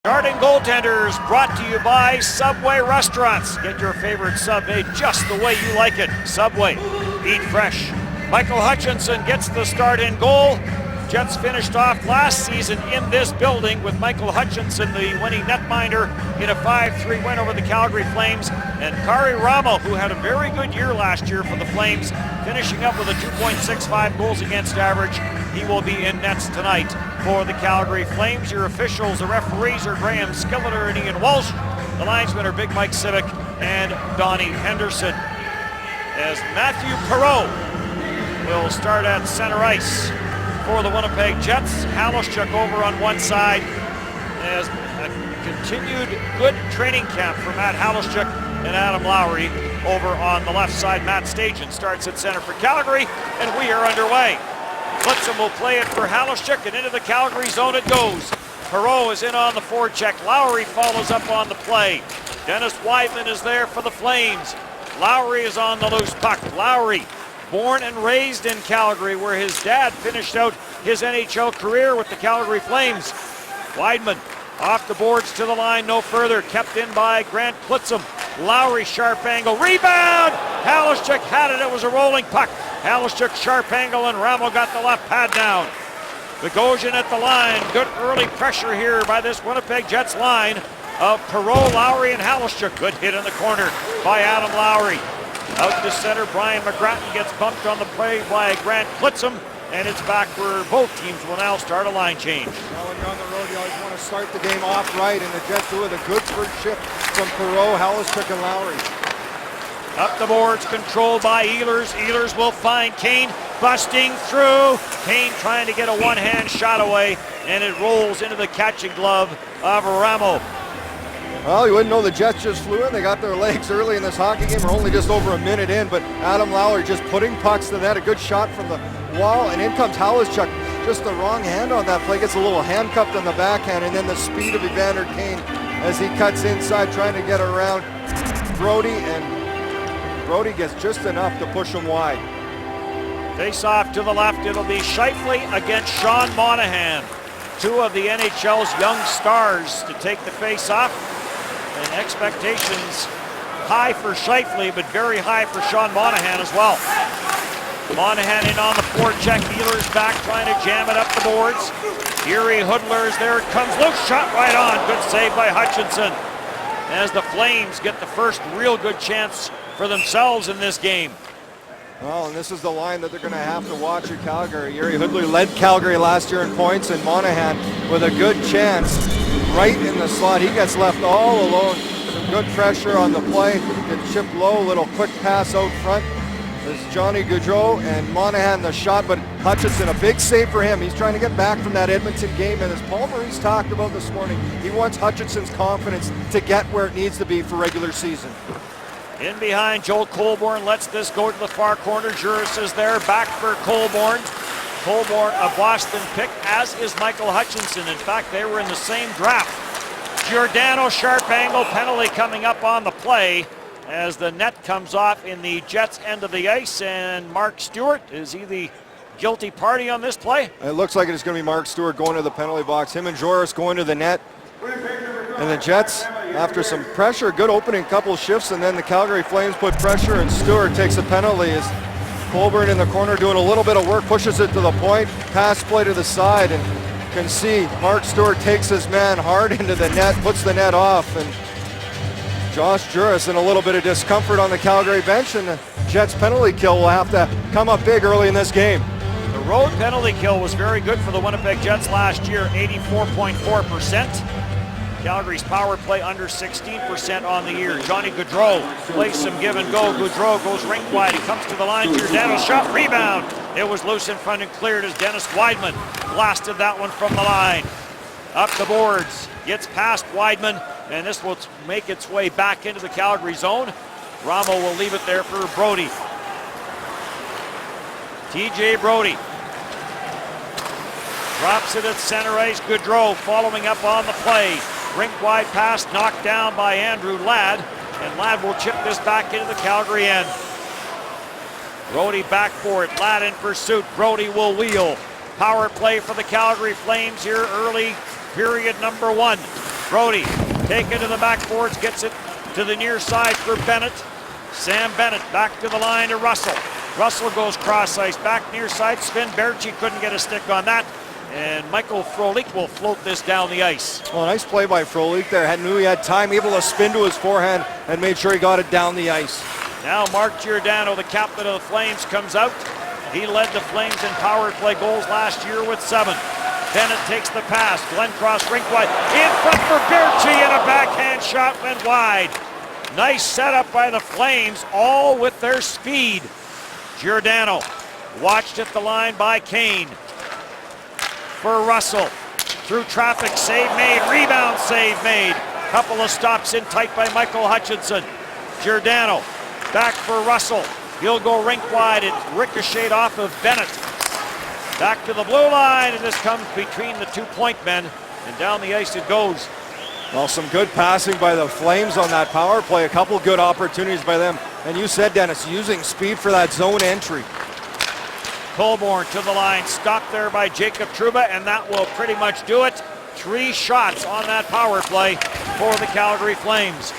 Starting goaltenders brought to you by Subway Restaurants. Get your favorite sub made just the way you like it. Subway, eat fresh. Michael Hutchinson gets the start in goal. Jets finished off last season in this building with Michael Hutchinson, the winning netminder, in a 5-3 win over the Calgary Flames. And Kari Ramo, who had a very good year last year for the Flames, finishing up with a 2.65 goals against average. He will be in nets tonight for the Calgary Flames. Your officials, the referees, are Graham Skilleter and Ian Walsh. The linesmen are Big Mike Civic and Donnie Henderson. As Matthew Perreault will start at center ice for the Winnipeg Jets. Halushchuk over on one side as a continued good training camp for Matt Halushchuk and Adam Lowry. Over on the left side, Matt Stajan starts at center for Calgary, and we are underway. Blitzen will play it for Halushchuk, and into the Calgary zone it goes. Perreault is in on the forecheck. Lowry follows up on the play. Dennis Wideman is there for the Flames. Lowry is on the loose puck. Lowry, born and raised in Calgary, where his dad finished out his NHL career with the Calgary Flames. Wideman off the boards to the line, no further. Kept in by Grant Blitzen. Lowry, sharp angle, rebound! Halushchuk had it, it was a rolling puck. Halushchuk, sharp angle, and Ramo got the left pad down. Bogosian at the line. Good early pressure here by this Winnipeg Jets line of Perreault, Lowry, and Halushchuk. Good hit in the corner by Adam Lowry. Out to center, Brian McGrattan gets bumped on the play by Grant Blitzen, and it's back where both teams will now start a line change. Well, when you're on the road, you always want to start the game off right, and the Jets do it a good first shift from Perreault, Halushchuk, and Lowry. Up the boards, controlled by Ehlers. Ehlers will find Kane, busting through. Kane trying to get a one-hand shot away, and it rolls into the catching glove of Ramo. Well, you wouldn't know the Jets just flew in. They got their legs early in this hockey game. We're only just over a minute in, but Adam Lowry just putting pucks to that. A good shot from the wall, and in comes Halushchuk. Just the wrong hand on that play. Gets a little handcuffed on the backhand, and then the speed of Evander Kane as he cuts inside trying to get around Brody, and Brody gets just enough to push him wide. Face off to the left. It'll be Scheifele against Sean Monahan. Two of the NHL's young stars to take the face off. And expectations high for Scheifele, but very high for Sean Monahan as well. Monahan in on the forecheck. Ehlers back trying to jam it up the boards. Yuri Hudler is there. It comes loose. Shot right on. Good save by Hutchinson. As the Flames get the first real good chance for themselves in this game. Well, and this is the line that they're going to have to watch at Calgary. Yuri Hudler led Calgary last year in points, and Monahan with a good chance right in the slot. He gets left all alone. Some good pressure on the play. Gets chipped low, little quick pass out front. There's Johnny Gaudreau and Monahan the shot, but Hutchinson, a big save for him. He's trying to get back from that Edmonton game, and as Paul Maurice talked about this morning, he wants Hutchinson's confidence to get where it needs to be for regular season. In behind, Joel Colborne lets this go to the far corner. Juris is there, back for Colborne. Colborne, a Boston pick, as is Michael Hutchinson. In fact, they were in the same draft. Giordano, sharp angle, penalty coming up on the play as the net comes off in the Jets' end of the ice. And Mark Stewart, is he the guilty party on this play? It looks like it's going to be Mark Stewart going to the penalty box. Him and Joris going to the net. And the Jets, after some pressure, good opening couple shifts, and then the Calgary Flames put pressure, and Stewart takes a penalty as Colborne in the corner doing a little bit of work, pushes it to the point, pass play to the side, and you can see Mark Stewart takes his man hard into the net, puts the net off, and Josh Juris in a little bit of discomfort on the Calgary bench, and the Jets penalty kill will have to come up big early in this game. The road penalty kill was very good for the Winnipeg Jets last year, 84.4%. Calgary's power play under 16% on the year. Johnny Gaudreau plays some give and go. Gaudreau goes rink wide. He comes to the line. Giordano shot, rebound. It was loose in front and cleared as Dennis Wideman blasted that one from the line. Up the boards, gets past Wideman, and this will make its way back into the Calgary zone. Ramo will leave it there for Brody. TJ Brody drops it at center ice. Gaudreau following up on the play. Rink wide pass knocked down by Andrew Ladd, and Ladd will chip this back into the Calgary end. Brody back for it. Ladd in pursuit. Brody will wheel. Power play for the Calgary Flames here early, period number one. Brody taken to the backboards, gets it to the near side for Bennett. Sam Bennett back to the line to Russell. Russell goes cross ice, back near side. Sven Baertschi couldn't get a stick on that. And Michael Frolik will float this down the ice. Well, nice play by Frolik there. Knew he had time, able to spin to his forehand and made sure he got it down the ice. Now Mark Giordano, the captain of the Flames, comes out. He led the Flames in power play goals last year with 7. Bennett takes the pass. Glencross rink wide. In front for Baertschi, and a backhand shot went wide. Nice setup by the Flames, all with their speed. Giordano watched at the line by Kane. For Russell. Through traffic, save made. Rebound save made. Couple of stops in tight by Michael Hutchinson. Giordano back for Russell. He'll go rink wide. It ricocheted off of Bennett. Back to the blue line, and this comes between the 2-point men, and down the ice it goes. Well, some good passing by the Flames on that power play. A couple good opportunities by them. And you said, Dennis, using speed for that zone entry. Colborne to the line, stopped there by Jacob Trouba, and that will pretty much do it. 3 shots on that power play for the Calgary Flames.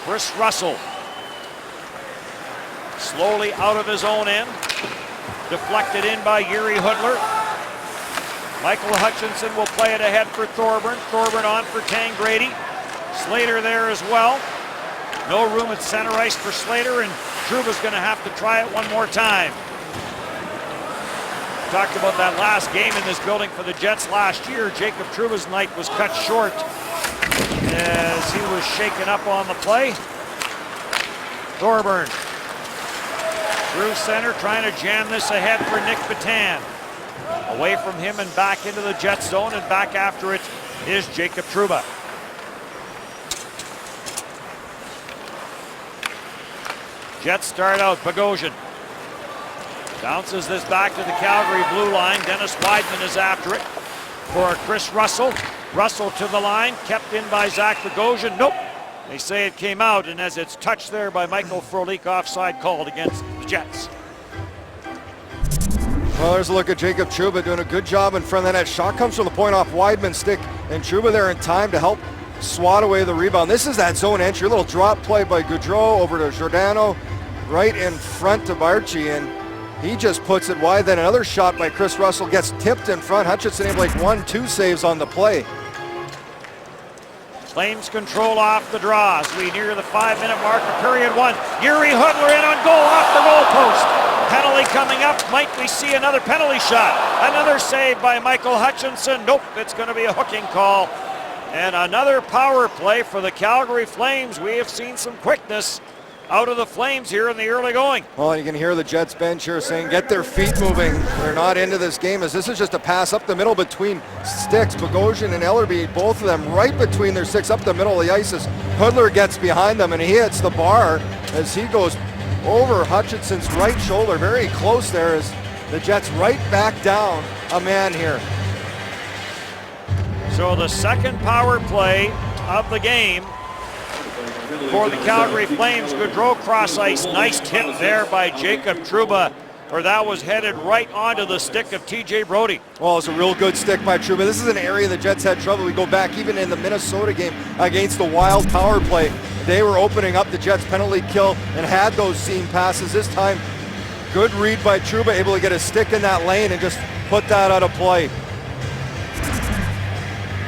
Chris Russell slowly out of his own end. Deflected in by Jiri Hudler. Michael Hutchinson will play it ahead for Thorburn. Thorburn on for Tangradi. Slater there as well. No room at center ice for Slater, and Trouba's going to have to try it one more time. Talked about that last game in this building for the Jets last year. Jacob Trouba's night was cut short as he was shaken up on the play. Thorburn through center, trying to jam this ahead for Nick Batan. Away from him and back into the Jet zone, and back after it is Jacob Trouba. Jets start out. Bogosian bounces this back to the Calgary blue line. Dennis Wideman is after it for Chris Russell. Russell to the line, kept in by Zach Bogosian. Nope. They say it came out, and as it's touched there by Michael Frolik, offside called against the Jets. Well, there's a look at Jacob Trouba doing a good job in front of the net. Shot comes from the point off Wideman's stick, and Trouba there in time to help swat away the rebound. This is that zone entry. A little drop play by Gaudreau over to Giordano, right in front to Baertschi, and he just puts it wide. Then another shot by Chris Russell gets tipped in front. Hutchinson able to make 1-2 saves on the play. Flames control off the draw as we near the 5-minute mark of period 1. Jiri Hudler in on goal, off the goalpost. Penalty coming up. Might we see another penalty shot? Another save by Michael Hutchinson. Nope, it's going to be a hooking call. And another power play for the Calgary Flames. We have seen some quickness out of the Flames here in the early going. Well, you can hear the Jets bench here saying, get their feet moving. They're not into this game, as this is just a pass up the middle between sticks. Bogosian and Ellerby, both of them right between their sticks up the middle of the ice as Hudler gets behind them, and he hits the bar as he goes over Hutchinson's right shoulder. Very close there as the Jets right back down a man here. So the second power play of the game for the Calgary Flames. Gaudreau cross ice. Nice tip there by Jacob Trouba, or that was headed right onto the stick of TJ Brody. Well, it's a real good stick by Trouba. This is an area the Jets had trouble. We go back even in the Minnesota game against the Wild power play. They were opening up the Jets penalty kill and had those seam passes. This time, good read by Trouba, able to get a stick in that lane and just put that out of play.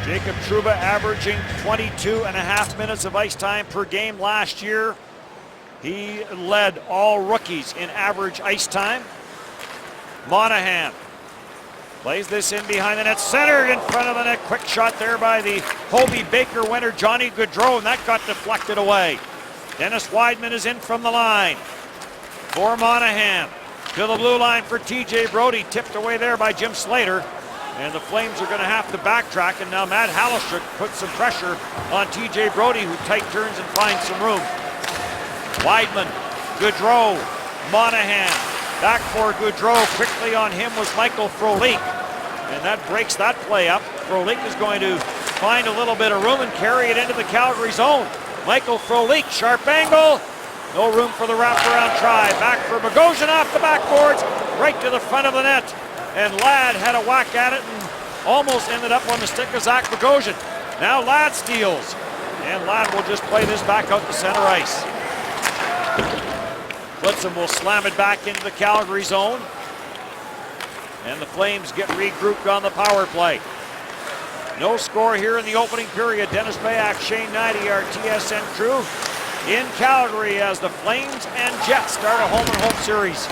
Jacob Trouba averaging 22.5 minutes of ice time per game last year. He led all rookies in average ice time. Monahan plays this in behind the net, centered in front of the net. Quick shot there by the Hobey Baker winner, Johnny Gaudreau, and that got deflected away. Dennis Wideman is in from the line for Monahan. To the blue line for TJ Brody, tipped away there by Jim Slater. And the Flames are going to have to backtrack, and now Matt Halistruck puts some pressure on TJ Brody, who tight turns and finds some room. Wideman, Gaudreau, Monahan, back for Gaudreau. Quickly on him was Michael Frolik, and that breaks that play up. Frolik is going to find a little bit of room and carry it into the Calgary zone. Michael Frolik, sharp angle. No room for the wraparound try. Back for Bogosian off the backboards, right to the front of the net. And Ladd had a whack at it, and Almost ended up on the stick of Zach Bogosian. Now Ladd steals. And Ladd will just play this back out to center ice. Blitzen will slam it back into the Calgary zone. And the Flames get regrouped on the power play. No score here in the opening period. Dennis Bayak, Shane Knighty, our TSN crew in Calgary as the Flames and Jets start a home-and-home series.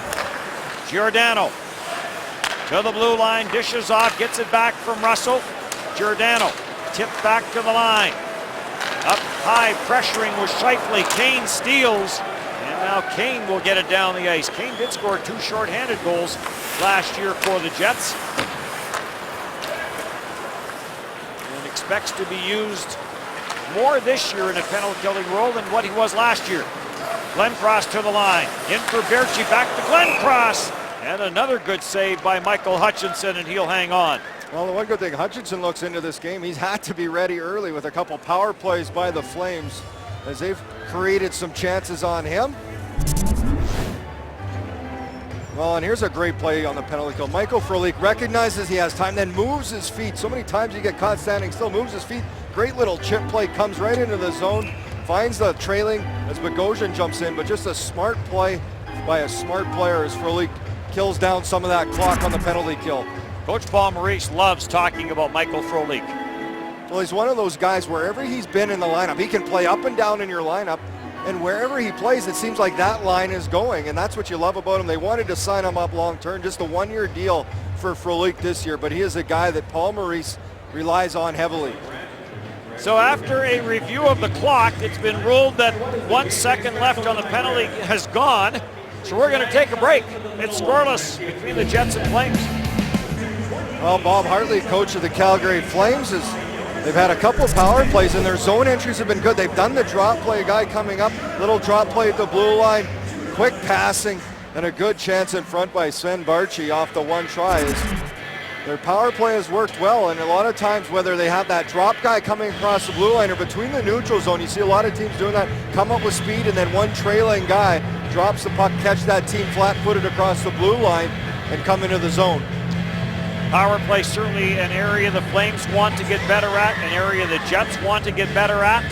Giordano to the blue line, dishes off, gets it back from Russell. Giordano tipped back to the line. Up high, pressuring was Scheifele. Kane steals, and now Kane will get it down the ice. Kane did score 2 shorthanded goals last year for the Jets. And expects to be used more this year in a penalty killing role than what he was last year. Glencross to the line. In for Berchi, back to Glencross. And another good save by Michael Hutchinson, and he'll hang on. Well, the one good thing Hutchinson looks into this game, he's had to be ready early with a couple power plays by the Flames as they've created some chances on him. Well, and here's a great play on the penalty kill. Michael Frolik recognizes he has time, then moves his feet. So many times you get caught standing still, moves his feet. Great little chip play, comes right into the zone, finds the trailing as Bogosian jumps in, but just a smart play by a smart player as Frolik kills down some of that clock on the penalty kill. Coach Paul Maurice loves talking about Michael Frolik. Well, he's one of those guys, wherever he's been in the lineup, he can play up and down in your lineup, and wherever he plays, it seems like that line is going, and that's what you love about him. They wanted to sign him up long-term, just a one-year deal for Frolik this year, but he is a guy that Paul Maurice relies on heavily. So after a review of the clock, it's been ruled that 1 second left on the penalty has gone, so we're going to take a break. It's scoreless between the Jets and Flames. Well, Bob Hartley, coach of the Calgary Flames, they've had a couple of power plays and their zone entries have been good. They've done the drop play, guy coming up, little drop play at the blue line, quick passing, and a good chance in front by Sven Barchi off the one try. Their power play has worked well, and a lot of times whether they have that drop guy coming across the blue line or between the neutral zone, you see a lot of teams doing that, come up with speed and then one trailing guy drops the puck, catch that team flat-footed across the blue line and come into the zone. Power play certainly an area the Flames want to get better at, an area the Jets want to get better at.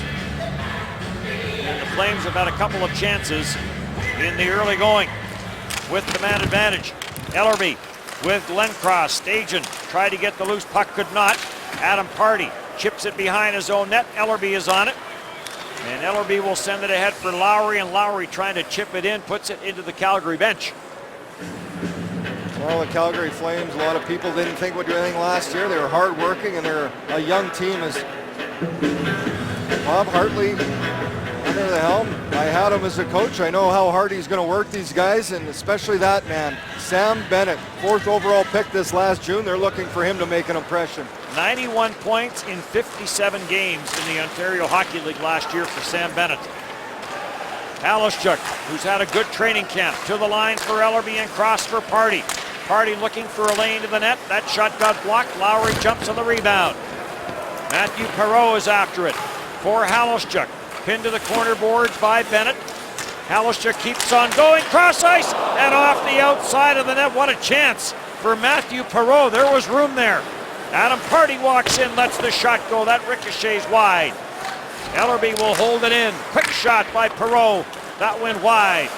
And the Flames have had a couple of chances in the early going with the man advantage. Ellerby with Glencross, Stajan tried to get the loose puck, could not. Adam Pardy chips it behind his own net. Ellerby is on it. And Ellerby will send it ahead for Lowry, and Lowry trying to chip it in, puts it into the Calgary bench. Well, the Calgary Flames, a lot of people didn't think would do anything last year. They were hard-working, and they're a young team. As Bob Hartley under the helm, I had him as a coach. I know how hard he's going to work these guys, and especially that man, Sam Bennett, 4th overall pick this last June. They're looking for him to make an impression. 91 points in 57 games in the Ontario Hockey League last year for Sam Bennett. Halischuk, who's had a good training camp, to the line for Ellerby and cross for Pardy. Pardy looking for a lane to the net. That shot got blocked. Lowry jumps on the rebound. Matthew Perreault is after it for Halischuk. Pinned to the corner boards by Bennett. Halischuk keeps on going. Cross ice and off the outside of the net. What a chance for Matthew Perreault. There was room there. Adam Pardy walks in, lets the shot go. That ricochets wide. Ellerby will hold it in. Quick shot by Perreault. That went wide.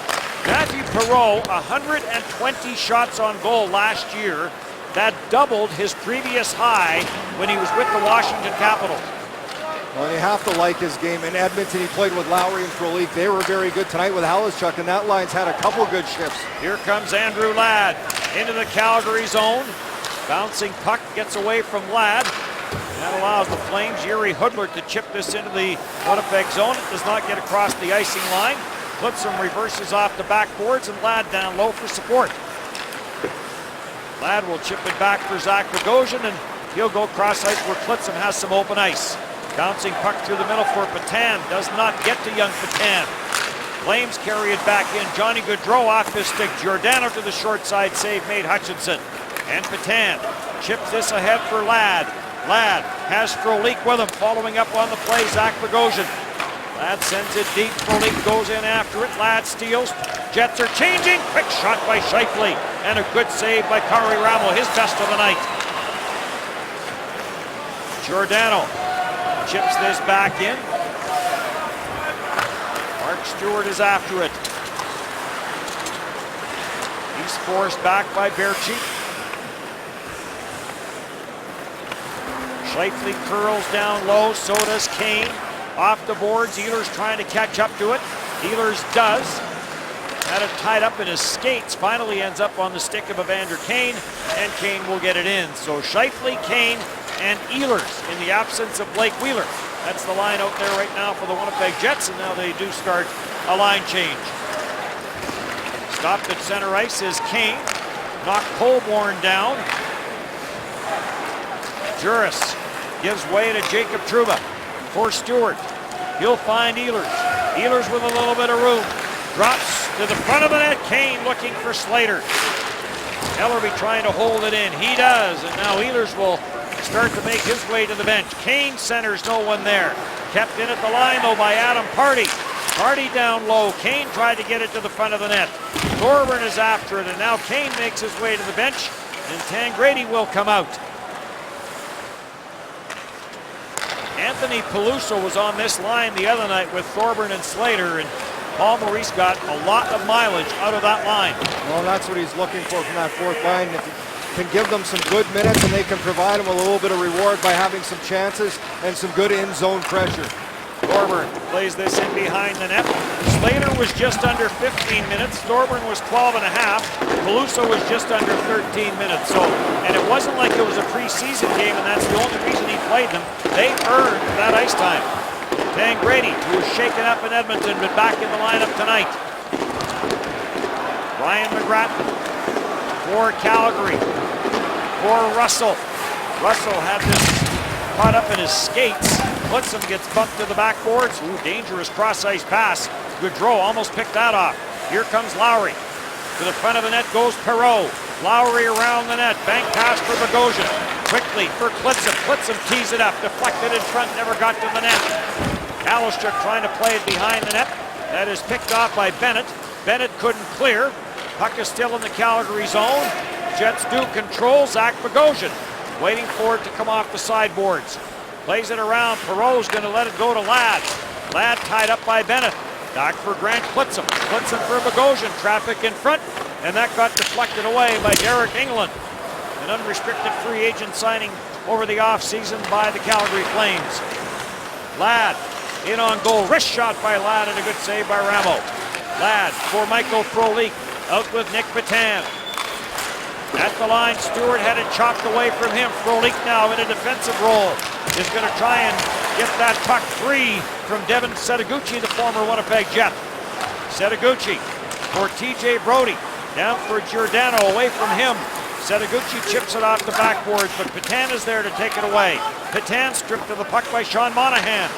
Matthew Perreault, 120 shots on goal last year. That doubled his previous high when he was with the Washington Capitals. Well, you have to like his game. In Edmonton, he played with Lowry and Frolik. They were very good tonight with Halischuk, and that line's had a couple good shifts. Here comes Andrew Ladd into the Calgary zone. Bouncing puck gets away from Ladd. That allows the Flames, Yuri Hudler, to chip this into the Winnipeg zone. It does not get across the icing line. Blitzen reverses off the backboards, and Ladd down low for support. Ladd will chip it back for Zach Bogosian, and he'll go cross ice where Blitzen has some open ice. Bouncing puck through the middle for Patan. Does not get to young Patan. Flames carry it back in. Johnny Gaudreau off his stick. Giordano to the short side save made Hutchinson. And Patan chips this ahead for Ladd. Ladd has Frolik with him. Following up on the play, Zach Bogosian. Ladd sends it deep. Frolik goes in after it. Ladd steals. Jets are changing. Quick shot by Scheifele. And a good save by Kari Ramo, his best of the night. Giordano chips this back in. Mark Stewart is after it. He's forced back by Berchi. Scheifele curls down low, so does Kane. Off the boards, Ehlers trying to catch up to it. Ehlers does. Had it tied up in his skates, finally ends up on the stick of Evander Kane, and Kane will get it in. So Scheifele, Kane, and Ehlers in the absence of Blake Wheeler. That's the line out there right now for the Winnipeg Jets, and now they do start a line change. Stopped at center ice is Kane. Knocked Colborne down. Juris gives way to Jacob Trouba for Stewart. He'll find Ehlers. Ehlers with a little bit of room. Drops to the front of the net. Kane looking for Slater. Ellerby trying to hold it in. He does, and now Ehlers will start to make his way to the bench. Kane centers, no one there. Kept in at the line though by Adam Pardy. Pardy down low. Kane tried to get it to the front of the net. Thorburn is after it, and now Kane makes his way to the bench, and Tangradi will come out. Anthony Peluso was on this line the other night with Thorburn and Slater, and Paul Maurice got a lot of mileage out of that line. Well, that's what he's looking for from that fourth line. If you can give them some good minutes and they can provide him a little bit of reward by having some chances and some good in-zone pressure. Thorburn plays this in behind the net. Slater was just under 15 minutes. Thorburn was 12 and a half. Peluso was just under 13 minutes. So, and it wasn't like it was a preseason game, and that's the only reason he played them. They earned that ice time. Tangradi, who was shaken up in Edmonton, but back in the lineup tonight. Ryan McGrattan for Calgary. For Russell. Russell had this caught up in his skates. Blitzham gets bumped to the backboards. Ooh, dangerous cross-ice pass. Gaudreau almost picked that off. Here comes Lowry. To the front of the net goes Perreault. Lowry around the net. Bank pass for Bogosian. Quickly for Blitzham. Blitzham tees it up. Deflected in front. Never got to the net. Allister trying to play it behind the net. That is picked off by Bennett. Bennett couldn't clear. Puck is still in the Calgary zone. Jets do control. Zach Bogosian waiting for it to come off the sideboards. Plays it around. Perreault's going to let it go to Ladd. Ladd tied up by Bennett. Back for Grant Blitzham. Blitzham for Bogosian. Traffic in front. And that got deflected away by Derek England. An unrestricted free agent signing over the offseason by the Calgary Flames. Ladd in on goal. Wrist shot by Ladd and a good save by Ramo. Ladd for Michael Frolik. Out with Nick Petan. At the line, Stewart had it chopped away from him. Frolik now in a defensive role is going to try and get that puck free from Devin Setoguchi, the former Winnipeg Jet. Setoguchi for TJ Brodie. Down for Giordano, away from him. Setoguchi chips it off the backboards, but Petan is there to take it away. Petan stripped of the puck by Sean Monahan.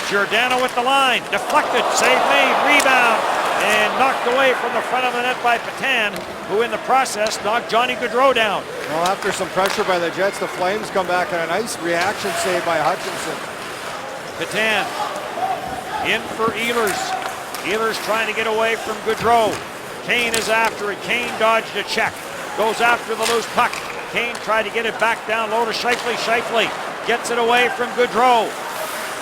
Giordano at the line. Deflected, save made, rebound, and knocked away from the front of the net by Petan, who in the process knocked Johnny Gaudreau down. Well, after some pressure by the Jets, the Flames come back and a nice reaction save by Hutchinson. Petan in for Ehlers. Ehlers trying to get away from Gaudreau. Kane is after it. Kane dodged a check. Goes after the loose puck. Kane tried to get it back down low to Scheifele. Scheifele gets it away from Gaudreau.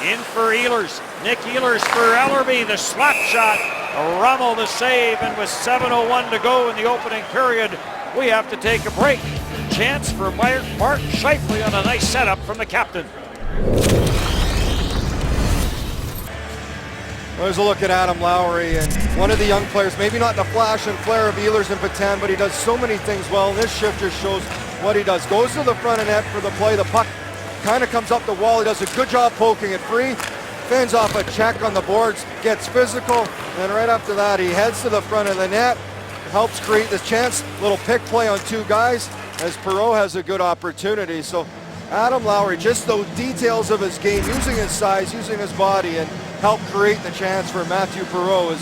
In for Ehlers. Nick Ehlers for Ellerby. The slap shot. Rummel the save, and with 7:01 to go in the opening period, we have to take a break. Chance for Mark Scheifele on a nice setup from the captain. There's a look at Adam Lowry, and one of the young players, maybe not the flash and flare of Ehlers and Petan, but he does so many things well, and this shift just shows what he does. Goes to the front of net for the play. The puck kind of comes up the wall. He does a good job poking it free. Fends off a check on the boards, gets physical, and right after that he heads to the front of the net, helps create this chance, little pick play on two guys as Perreault has a good opportunity. So Adam Lowry, just those details of his game, using his size, using his body, and help create the chance for Matthew Perreault.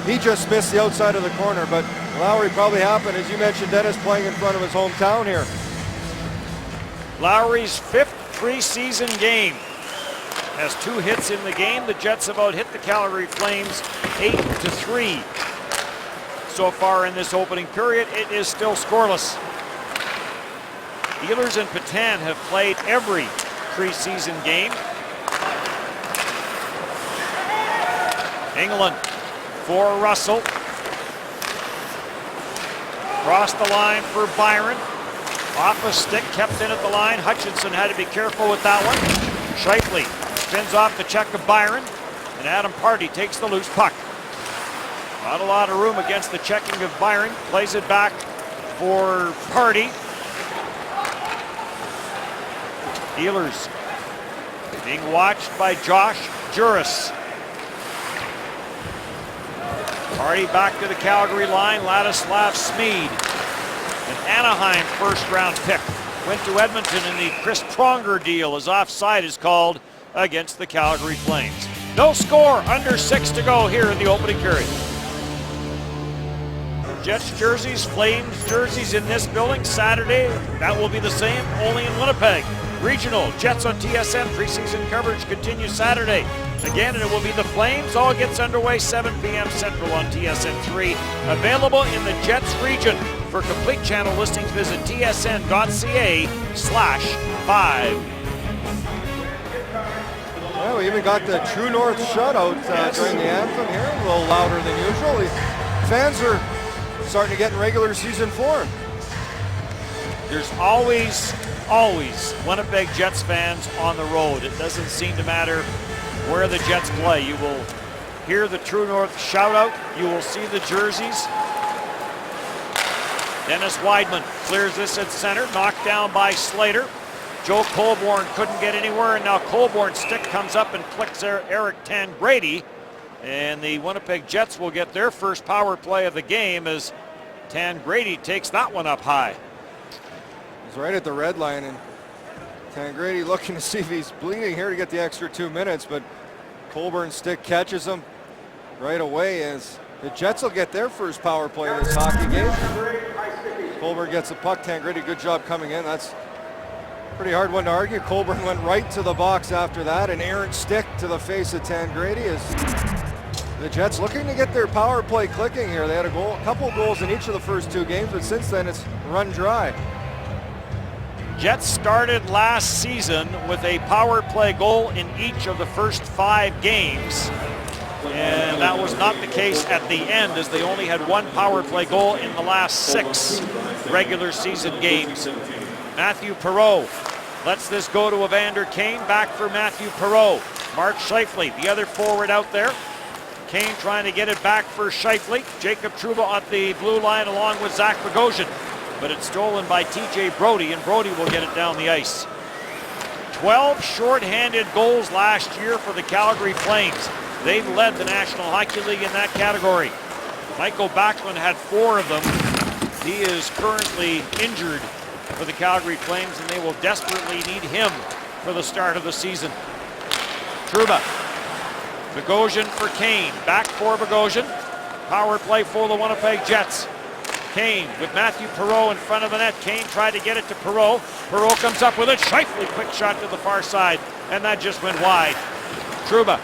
He just missed the outside of the corner, but Lowry probably happened, as you mentioned, Dennis, playing in front of his hometown here. Lowry's 5th preseason game. Has 2 hits in the game. The Jets have out hit the Calgary Flames 8-3. So far in this opening period, it is still scoreless. Ehlers and Petan have played every preseason game. England for Russell. Cross the line for Byron. Off a stick, kept in at the line. Hutchinson had to be careful with that one. Scheifele spins off the check of Byron, and Adam Pardy takes the loose puck. Not a lot of room against the checking of Byron. Plays it back for Pardy. Healers being watched by Josh Juris. Pardy back to the Calgary line. Ladislav Smeed, an Anaheim first-round pick, went to Edmonton in the Chris Pronger deal as offside is called against the Calgary Flames. No score, under 6 to go here in the opening period. Jets jerseys, Flames jerseys in this building Saturday. That will be the same, only in Winnipeg. Regional, Jets on TSN. Preseason coverage continues Saturday. Again, and it will be the Flames. All gets underway 7 p.m. Central on TSN 3. Available in the Jets region. For complete channel listings, visit tsn.ca/5. Well, we even got the True North shutout during the anthem here. A little louder than usual. The fans are starting to get in regular season form. There's always Winnipeg Jets fans on the road. It doesn't seem to matter where the Jets play. You will hear the True North shout out. You will see the jerseys. Dennis Weidman clears this at center, knocked down by Slater. Joe Colborne couldn't get anywhere, and now Colborne's stick comes up and flicks Eric Tangradi. And the Winnipeg Jets will get their first power play of the game as Tangradi takes that one up high. He's right at the red line, and Tangradi looking to see if he's bleeding here to get the extra 2 minutes, but Colborne's stick catches him right away as the Jets will get their first power play of this hockey game. Colborne gets the puck. Tangradi, good job coming in. That's a pretty hard one to argue. Colborne went right to the box after that. An errant stick to the face of Tangradi as the Jets looking to get their power play clicking here. They had a couple goals in each of the first 2 games, but since then it's run dry. Jets started last season with a power play goal in each of the first 5 games. And that was not the case at the end, as they only had 1 power play goal in the last 6 regular season games. Matthew Perreault lets this go to Evander Kane. Back for Matthew Perreault. Mark Scheifele, the other forward out there. Kane trying to get it back for Scheifele. Jacob Trouba on the blue line along with Zach Bogosian. But it's stolen by TJ Brodie, and Brodie will get it down the ice. 12 shorthanded goals last year for the Calgary Flames. They've led the National Hockey League in that category. Michael Backlund had 4 of them. He is currently injured for the Calgary Flames, and they will desperately need him for the start of the season. Trouba. Bogosian for Kane. Back for Bogosian. Power play for the Winnipeg Jets. Kane with Matthew Perreault in front of the net. Kane tried to get it to Perreault. Perreault comes up with it. Scheifele, quick shot to the far side, and that just went wide. Trouba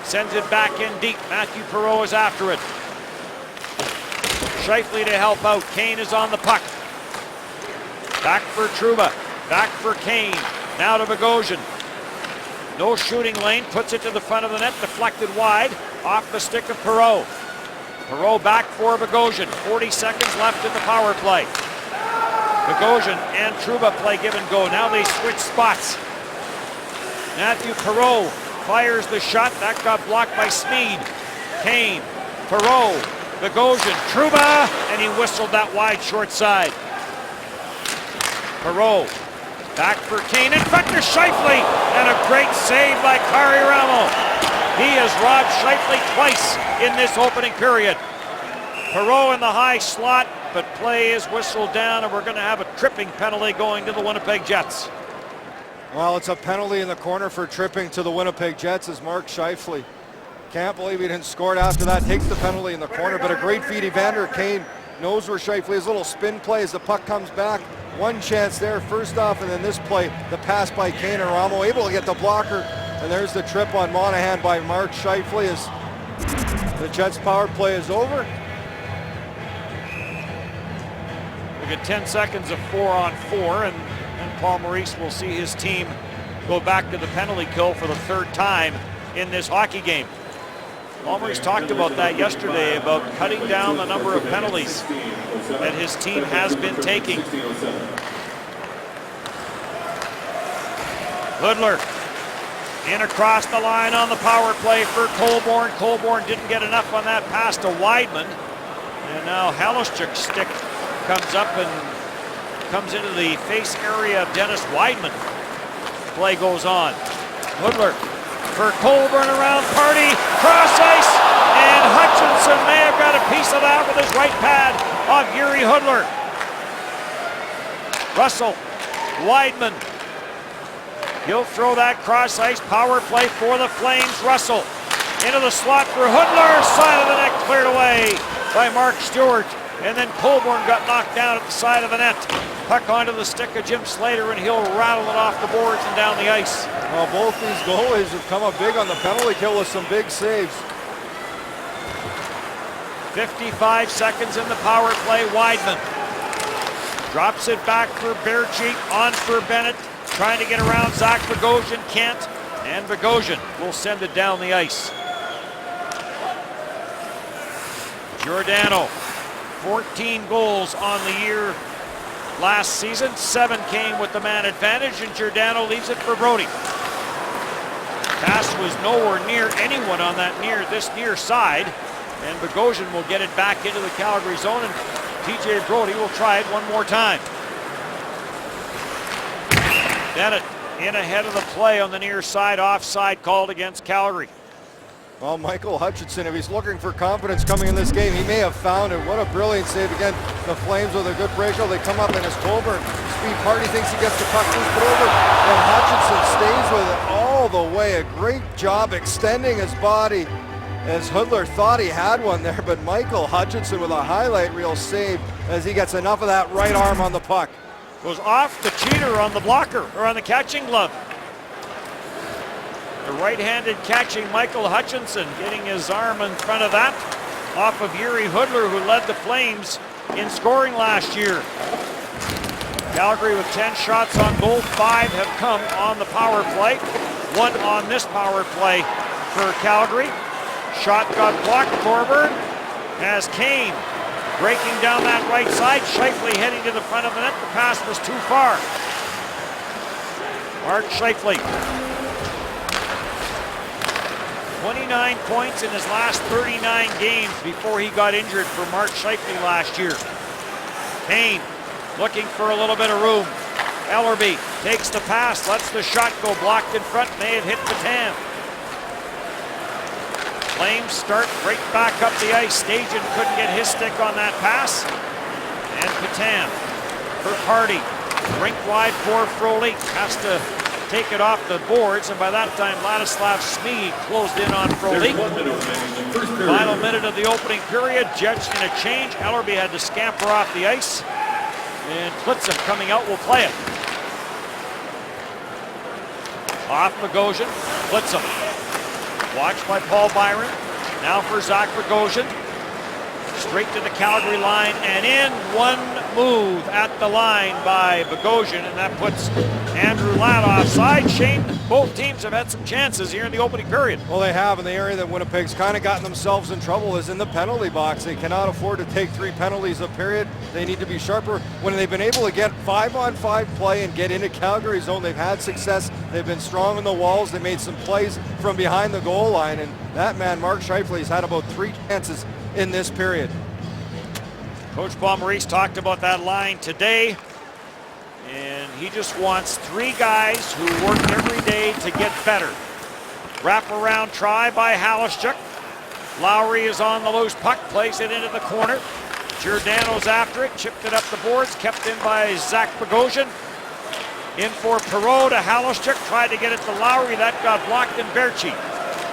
sends it back in deep. Matthew Perreault is after it. Scheifele to help out. Kane is on the puck. Back for Trouba. Back for Kane. Now to Bogosian. No shooting lane. Puts it to the front of the net. Deflected wide. Off the stick of Perreault. Perreault back for Bogosian. 40 seconds left in the power play. Bogosian and Trouba play give and go. Now they switch spots. Matthew Perreault fires the shot. That got blocked by Smeed. Kane, Perreault, Bogosian, Trouba, and he whistled that wide short side. Perreault back for Kane, in front to Scheifele, and a great save by Kari Ramo. He has robbed Scheifele twice in this opening period. Perreault in the high slot, but play is whistled down, and we're going to have a tripping penalty going to the Winnipeg Jets. Well, it's a penalty in the corner for tripping to the Winnipeg Jets as Mark Scheifele. Can't believe he didn't score it after that. Takes the penalty in the corner, but a great feed. Evander Kane knows where Scheifele is. Little spin play as the puck comes back. One chance there first off, and then this play, the pass by Kane, and Ramo able to get the blocker. And there's the trip on Monahan by Mark Scheifele as the Jets power play is over. We'll get 10 seconds of 4-on-4, and Paul Maurice will see his team go back to the penalty kill for the third time in this hockey game. Almers talked about that yesterday, about cutting down the number of penalties that his team has been taking. Hoodler in across the line on the power play for Colborne. Colborne didn't get enough on that pass to Weidman. And now Halishchuk's stick comes up and comes into the face area of Dennis Weidman. Play goes on. Hoodler for Colborne around Party, cross ice, and Hutchinson may have got a piece of that with his right pad of Jiri Hoodler. Russell, Weidman, he'll throw that cross ice power play for the Flames. Russell into the slot for Hoodler, side of the net cleared away by Mark Stewart, and then Colborne got knocked down at the side of the net. Puck onto the stick of Jim Slater, and he'll rattle it off the boards and down the ice. Well, both these goalies have come up big on the penalty kill with some big saves. 55 seconds in the power play. Weidman drops it back for Berchi, on for Bennett, trying to get around Zach Bogosian, can't, and Bogosian will send it down the ice. Giordano, 14 goals on the year last season. 7 came with the man advantage, and Giordano leaves it for Brody. Pass was nowhere near anyone on that this near side, and Bogosian will get it back into the Calgary zone, and TJ Brody will try it one more time. Bennett in ahead of the play on the near side, offside called against Calgary. Well, Michael Hutchinson, if he's looking for confidence coming in this game, he may have found it. What a brilliant save again. The Flames with a good breakout. They come up, and as Colborne, Speed Party thinks he gets the puck loose, but over, and Hutchinson stays with it all the way. A great job extending his body, as Hoodler thought he had one there, but Michael Hutchinson with a highlight reel save as he gets enough of that right arm on the puck. Goes off the cheater on the blocker, or on the catching glove. The right-handed catching Michael Hutchinson getting his arm in front of that off of Jiri Hoodler, who led the Flames in scoring last year. Calgary with 10 shots on goal, 5 have come on the power play. 1 on this power play for Calgary. Shot got blocked. Coburn has Kane breaking down that right side. Scheifele heading to the front of the net. The pass was too far. Mark Scheifele. 29 points in his last 39 games before he got injured for Mark Scheifele last year. Kane looking for a little bit of room. Ellerby takes the pass, lets the shot go, blocked in front, may have hit Petan. Flames start right back up the ice. Stajan couldn't get his stick on that pass. And Petan for Party. Rink wide for Froley, has to take it off the boards, and by that time Ladislav Smee closed in on Froley. Final minute of the opening period. Jets in a change. Ellerby had to scamper off the ice, and Klitzem coming out will play it. Off Bogosian, Klitzem. Watched by Paul Byron. Now for Zach Bogosian. Straight to the Calgary line, and in one move at the line by Bogosian, and that puts Andrew Ladd offside. Shane, both teams have had some chances here in the opening period. Well, they have, and the area that Winnipeg's kind of gotten themselves in trouble is in the penalty box. They cannot afford to take 3 penalties a period. They need to be sharper. When they've been able to get 5-on-5 play and get into Calgary's zone, they've had success. They've been strong in the walls. They made some plays from behind the goal line, and that man, Mark Scheifele, has had about 3 chances in this period. Coach Paul Maurice talked about that line today, and he just wants 3 guys who work every day to get better. Wrap-around try by Halishchuk. Lowry is on the loose puck, plays it into the corner. Giordano's after it, chipped it up the boards, kept in by Zach Bogosian. In for Perreault to Halishchuk, tried to get it to Lowry, that got blocked in Berchi.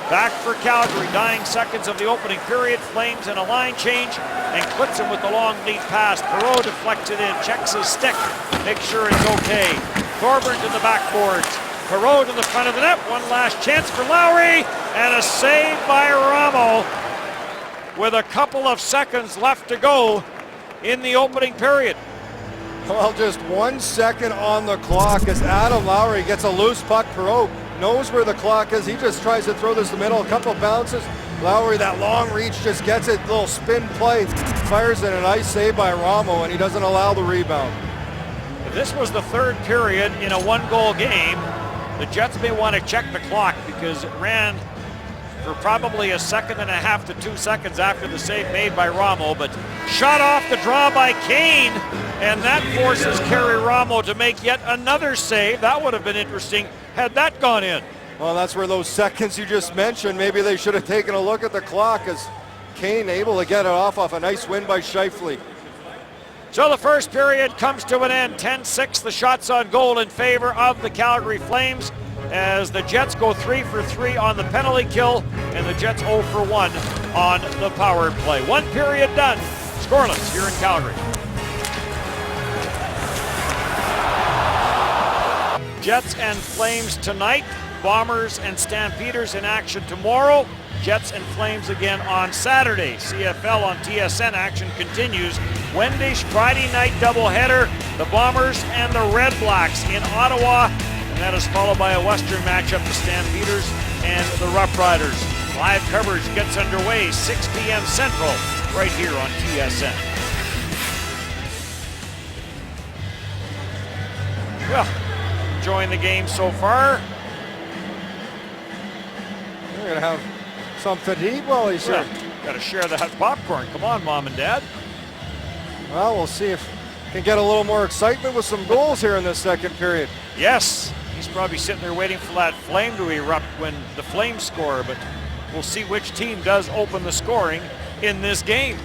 Back for Calgary, dying seconds of the opening period. Flames in a line change, and Klitzem with the long lead pass. Perreault deflects it in, checks his stick, makes sure it's okay. Coburn to the backboards. Perreault to the front of the net. One last chance for Lowry, and a save by Ramo with a couple of seconds left to go in the opening period. Well, just 1 second on the clock as Adam Lowry gets a loose puck. Perreault knows where the clock is. He just tries to throw this in the middle. A couple bounces. Lowry, that long reach, just gets it. Little spin play. Fires in a nice save by Ramo, and he doesn't allow the rebound. This was the third period in a one-goal game. The Jets may want to check the clock because it ran for probably a second and a half to 2 seconds after the save made by Ramo, but shot off the draw by Kane, and that forces Kerry Ramo to make yet another save. That would have been interesting had that gone in. Well, that's where those seconds you just mentioned, maybe they should have taken a look at the clock as Kane able to get it off a nice win by Scheifele. So the first period comes to an end. 10-6, the shots on goal in favor of the Calgary Flames as the Jets go 3 for 3 on the penalty kill and the Jets 0 for 1 on the power play. One period done. Scoreless here in Calgary. Jets and Flames tonight. Bombers and Stampeders in action tomorrow. Jets and Flames again on Saturday. CFL on TSN action continues. Friday night doubleheader. The Bombers and the Red Blacks in Ottawa. And that is followed by a Western matchup, the Stampeders and the Rough Riders. Live coverage gets underway 6 p.m. Central right here on TSN. Well, enjoying the game so far. We're going to have something to eat while he's here. Got to share that popcorn. Come on, Mom and Dad. Well, we'll see if we can get a little more excitement with some goals here in this second period. Yes, he's probably sitting there waiting for that flame to erupt when the Flames score, but we'll see which team does open the scoring in this game.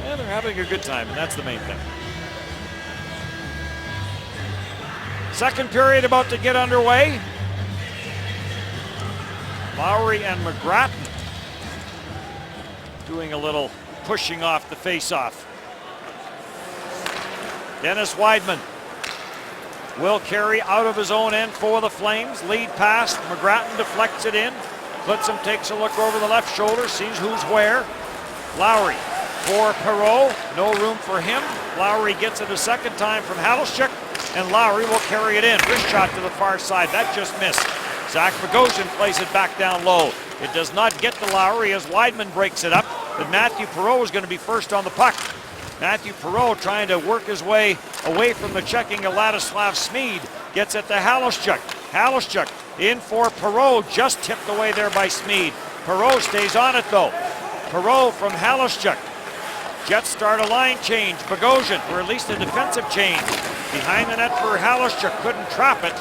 And they're having a good time, and that's the main thing. Second period about to get underway. Lowry and McGrattan doing a little pushing off the face-off. Dennis Wideman will carry out of his own end for the Flames. Lead pass, McGrattan deflects it in. Blitzham takes a look over the left shoulder, sees who's where. Lowry for Perreault, no room for him. Lowry gets it a second time from Halishchuk, and Lowry will carry it in. Wrist shot to the far side, that just missed. Zach Bogosian plays it back down low. It does not get to Lowry as Wideman breaks it up, but Matthew Perreault is going to be first on the puck. Matthew Perreault trying to work his way away from the checking of Ladislav Smid. Gets it to Halishchuk. Halishchuk in for Perreault, just tipped away there by Smid. Perreault stays on it though. Perreault from Halishchuk. Jets start a line change. Bogosian, or at least a defensive change. Behind the net for Halishchuk, couldn't trap it.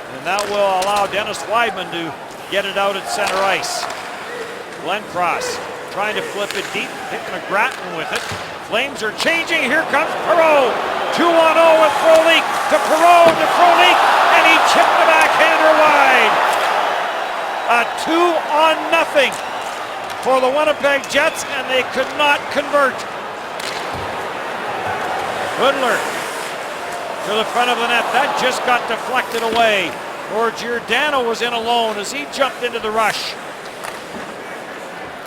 And that will allow Dennis Wideman to get it out at center ice. Glenn Cross trying to flip it deep, hitting McGrattan with it. Flames are changing, here comes Perreault. 2-on-0 with Frolik to Perreault to Frolik, and he chipped the backhander wide. A 2-on-0 for the Winnipeg Jets, and they could not convert. Hoodler to the front of the net, that just got deflected away. Or Giordano was in alone as he jumped into the rush.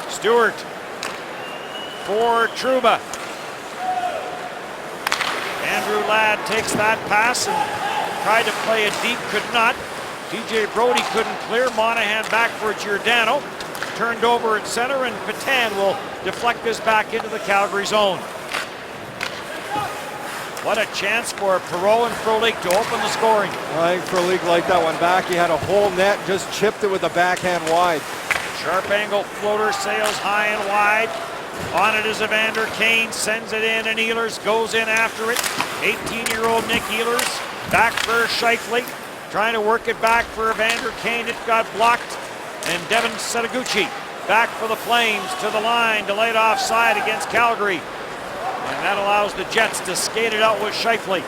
Stewart for Trouba. Andrew Ladd takes that pass and tried to play it deep, could not. TJ Brody couldn't clear. Monahan back for Giordano. Turned over at center, and Petan will deflect this back into the Calgary zone. What a chance for Perreault and Frolik to open the scoring. I think Frolik liked that one back. He had a whole net, just chipped it with a backhand wide. Sharp angle floater sails high and wide. On it is Evander Kane, sends it in, and Ehlers goes in after it. 18-year-old Nick Ehlers back for Scheifele, trying to work it back for Evander Kane. It got blocked, and Devin Setaguchi back for the Flames to the line, delayed offside against Calgary. And that allows the Jets to skate it out with Scheifele.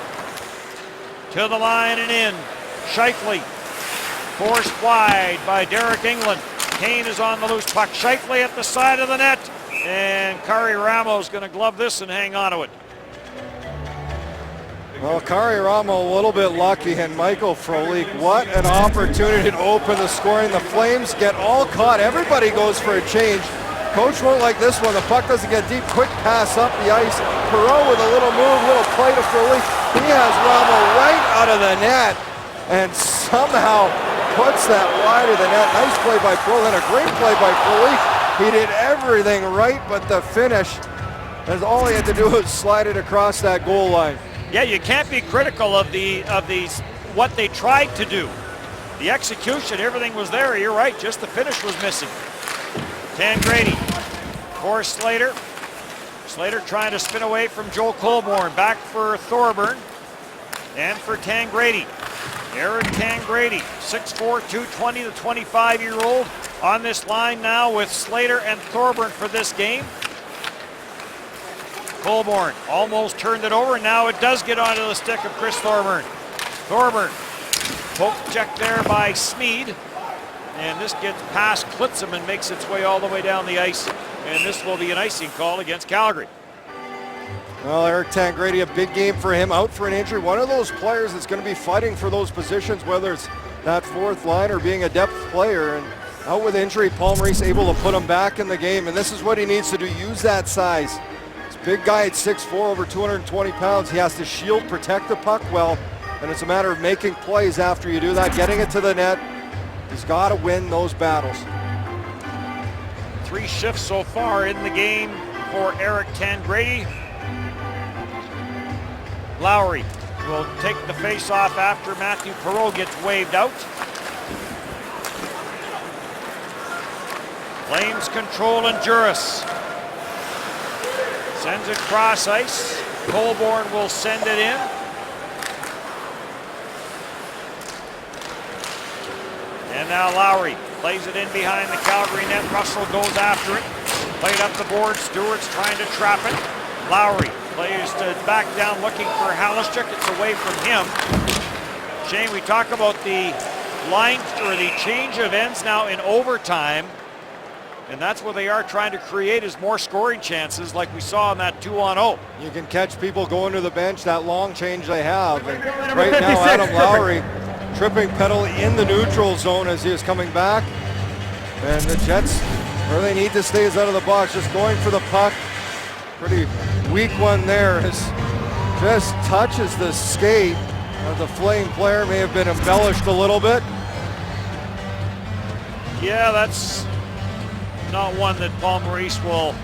To the line and in. Scheifele forced wide by Derek England. Kane is on the loose puck. Scheifele at the side of the net. And Kari Ramos going to glove this and hang on to it. Well, Kari Ramo a little bit lucky, and Michael Frolik, what an opportunity to open the scoring. The Flames get all caught. Everybody goes for a change. Coach won't like this one. The puck doesn't get deep. Quick pass up the ice. Perreault with a little move, little play to Frolik. He has Ramo right out of the net and somehow puts that wide of the net. Nice play by Perreault and a great play by Frolik. He did everything right, but the finish, as all he had to do was slide it across that goal line. Yeah, you can't be critical of what they tried to do. The execution, everything was there. You're right, just the finish was missing. Tangradi for Slater. Slater trying to spin away from Joel Colborne. Back for Thorburn and for Tangradi. Aaron Tangradi, 6'4", 220, the 25-year-old on this line now with Slater and Thorburn for this game. Colborne almost turned it over. Now it does get onto the stick of Chris Thorburn. Thorburn, poke check there by Smeed. And this gets past Klitzum and makes its way all the way down the ice. And this will be an icing call against Calgary. Well, Eric Tangradi, a big game for him, out for an injury. One of those players that's going to be fighting for those positions, whether it's that fourth line or being a depth player. And out with injury, Paul Maurice able to put him back in the game. And this is what he needs to do, use that size. This big guy at 6'4", over 220 pounds. He has to shield, protect the puck well. And it's a matter of making plays after you do that, getting it to the net. He's got to win those battles. 3 shifts so far in the game for Eric Tangradi. Lowry will take the face-off after Matthew Perreault gets waved out. Flames control and Juris. Sends it cross ice. Colborne will send it in. And now Lowry plays it in behind the Calgary net. Russell goes after it. Played up the board. Stewart's trying to trap it. Lowry plays to back down looking for Halischuk. It's away from him. Shane, we talk about the line or the change of ends now in overtime. And that's what they are trying to create, is more scoring chances like we saw in that 2-on-0. You can catch people going to the bench, that long change they have. And right now, Adam Lowry, tripping penalty in the neutral zone as he is coming back. And the Jets, where they need to stay is out of the box, just going for the puck. Pretty weak one there, as just touches the skate of the Flame player. May have been embellished a little bit. Yeah, that's not one that Paul Maurice will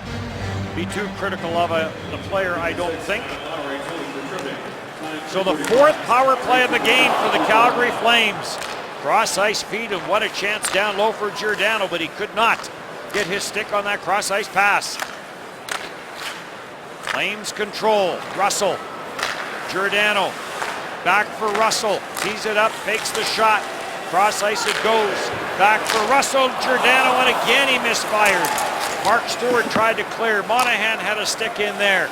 be too critical of the player, I don't think. So the 4th power play of the game for the Calgary Flames. Cross ice feed, and what a chance down low for Giordano, but he could not get his stick on that cross ice pass. Flames control. Russell. Giordano. Back for Russell. Tees it up, fakes the shot. Cross ice it goes. Back for Russell. Giordano, and again he misfired. Mark Stewart tried to clear. Monahan had a stick in there.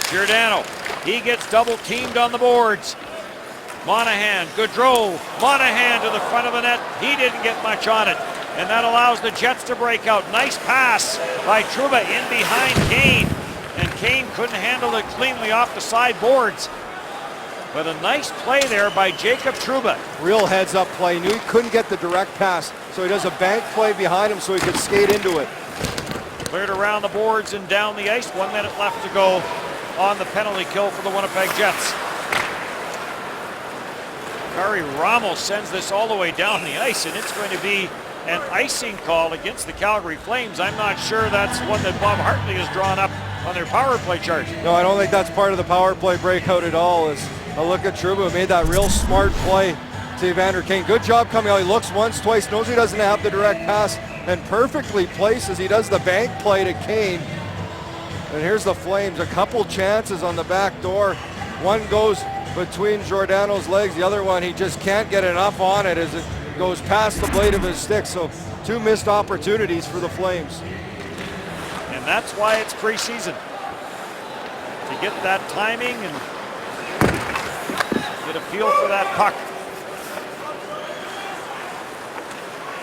Giordano. He gets double teamed on the boards. Monahan, Gaudreau, Monahan to the front of the net. He didn't get much on it. And that allows the Jets to break out. Nice pass by Trouba in behind Kane. And Kane couldn't handle it cleanly off the side boards. But a nice play there by Jacob Trouba. Real heads up play. Knew he couldn't get the direct pass, so he does a bank play behind him so he could skate into it. Cleared around the boards and down the ice. 1 minute left to go on the penalty kill for the Winnipeg Jets. Kari Ramos sends this all the way down the ice, and it's going to be an icing call against the Calgary Flames. I'm not sure that's one that Bob Hartley has drawn up on their power play chart. No, I don't think that's part of the power play breakout at all. Is a look at Trouba, who made that real smart play to Evander Kane. Good job coming out. He looks once, twice, knows he doesn't have the direct pass, and perfectly places. He does the bank play to Kane. And here's the Flames. A couple chances on the back door. One goes between Giordano's legs. The other one, he just can't get enough on it as it goes past the blade of his stick. So 2 missed opportunities for the Flames. And that's why it's preseason. To get that timing and get a feel for that puck.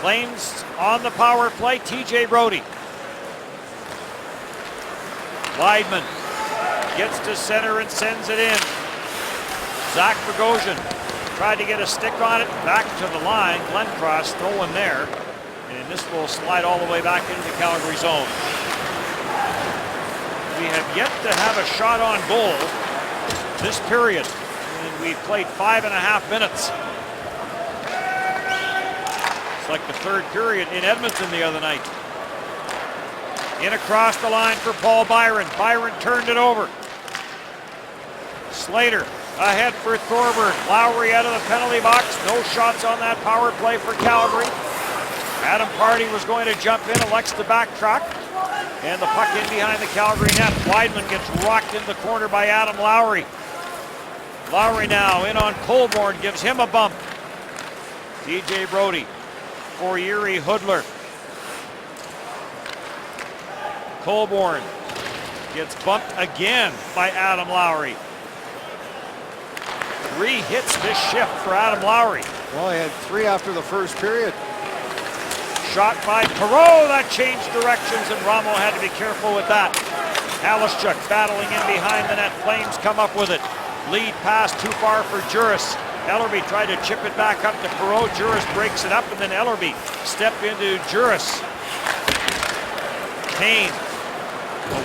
Flames on the power play, TJ Brodie. Weidman gets to center and sends it in. Zach Bogosian tried to get a stick on it, back to the line. Glenn Cross throwing there. And this will slide all the way back into the Calgary zone. We have yet to have a shot on goal this period. And we've played 5.5 minutes. It's like the third period in Edmonton the other night. In across the line for Paul Byron. Byron turned it over. Slater ahead for Thorburn. Lowry out of the penalty box. No shots on that power play for Calgary. Adam Pardy was going to jump in, elects to backtrack. And the puck in behind the Calgary net. Weidman gets rocked in the corner by Adam Lowry. Lowry now in on Colborne, gives him a bump. TJ Brodie for Yuri Hudler. Colborne gets bumped again by Adam Lowry. 3 hits this shift for Adam Lowry. Well, he had 3 after the first period. Shot by Perreault, that changed directions, and Ramo had to be careful with that. Halischuk battling in behind the net. Flames come up with it. Lead pass too far for Juris. Ellerby tried to chip it back up to Perreault. Juris breaks it up, and then Ellerby stepped into Juris. Kane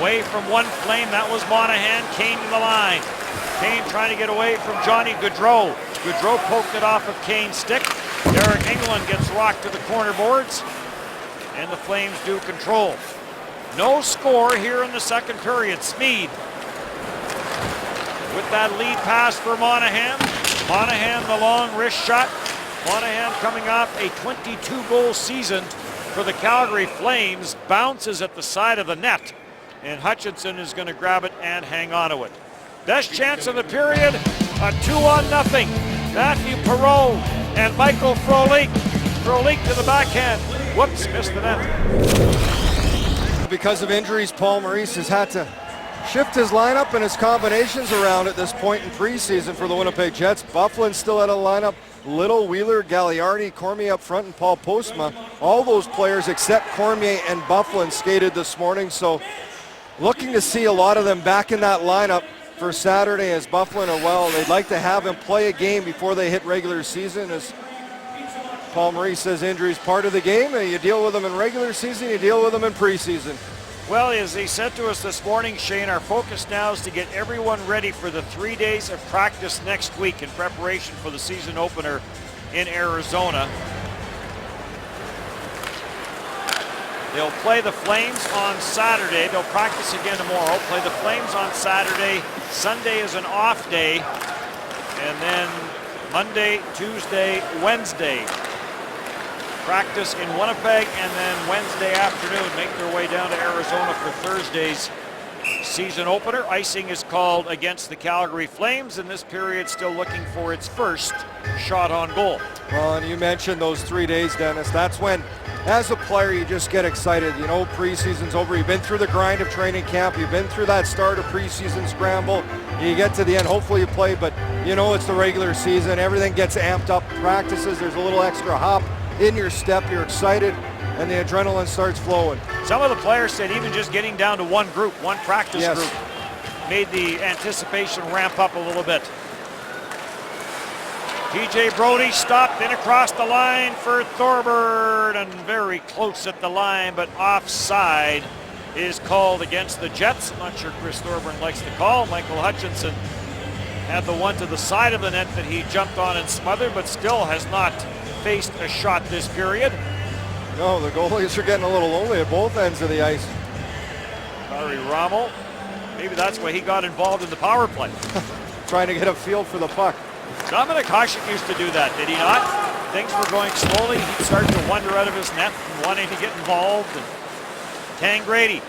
away from one Flame. That was Monahan. Kane to the line. Kane trying to get away from Johnny Gaudreau. Gaudreau poked it off of Kane's stick. Derek England gets rocked to the corner boards. And the Flames do control. No score here in the second period. Smead with that lead pass for Monahan. Monahan the long wrist shot. Monahan coming off a 22-goal season for the Calgary Flames. Bounces at the side of the net. And Hutchinson is going to grab it and hang on to it. Best chance of the period, a 2-0. Matthew Perreault and Michael Frolik. Frolik to the backhand. Whoops, missed the net. Because of injuries, Paul Maurice has had to shift his lineup and his combinations around at this point in preseason for the Winnipeg Jets. Byfuglien still out of the lineup. Little, Wheeler, Gagliardi, Cormier up front, and Paul Postma. All those players except Cormier and Byfuglien skated this morning, so looking to see a lot of them back in that lineup for Saturday as Byfuglien are well. They'd like to have him play a game before they hit regular season. As Paul Maurice says, injury is part of the game. You deal with them in regular season, you deal with them in preseason. Well, as he said to us this morning, Shane, our focus now is to get everyone ready for the 3 days of practice next week in preparation for the season opener in Arizona. They'll play the Flames on Saturday. They'll practice again tomorrow. Play the Flames on Saturday. Sunday is an off day. And then Monday, Tuesday, Wednesday. Practice in Winnipeg, and then Wednesday afternoon make their way down to Arizona for Thursday's season opener. Icing is called against the Calgary Flames, and this period still looking for its first shot on goal. Well, and you mentioned those 3 days, Dennis. That's when, as a player, you just get excited. You know, preseason's over. You've been through the grind of training camp. You've been through that start of preseason scramble. You get to the end. Hopefully you play, but you know it's the regular season. Everything gets amped up. Practices, there's a little extra hop in your step. You're excited, and the adrenaline starts flowing. Some of the players said even just getting down to one group, one practice group, made the anticipation ramp up a little bit. TJ Brodie stopped in across the line for Thorburn, and very close at the line, but offside is called against the Jets. I'm not sure Chris Thorburn likes the call. Michael Hutchinson had the one to the side of the net that he jumped on and smothered, but still has not faced a shot this period. No, the goalies are getting a little lonely at both ends of the ice. Barry Ramo, maybe that's why he got involved in the power play. Trying to get a feel for the puck. Dominic Hasek used to do that, did he not? Things were going slowly. He'd start to wander out of his net and wanting to get involved. And Tangradi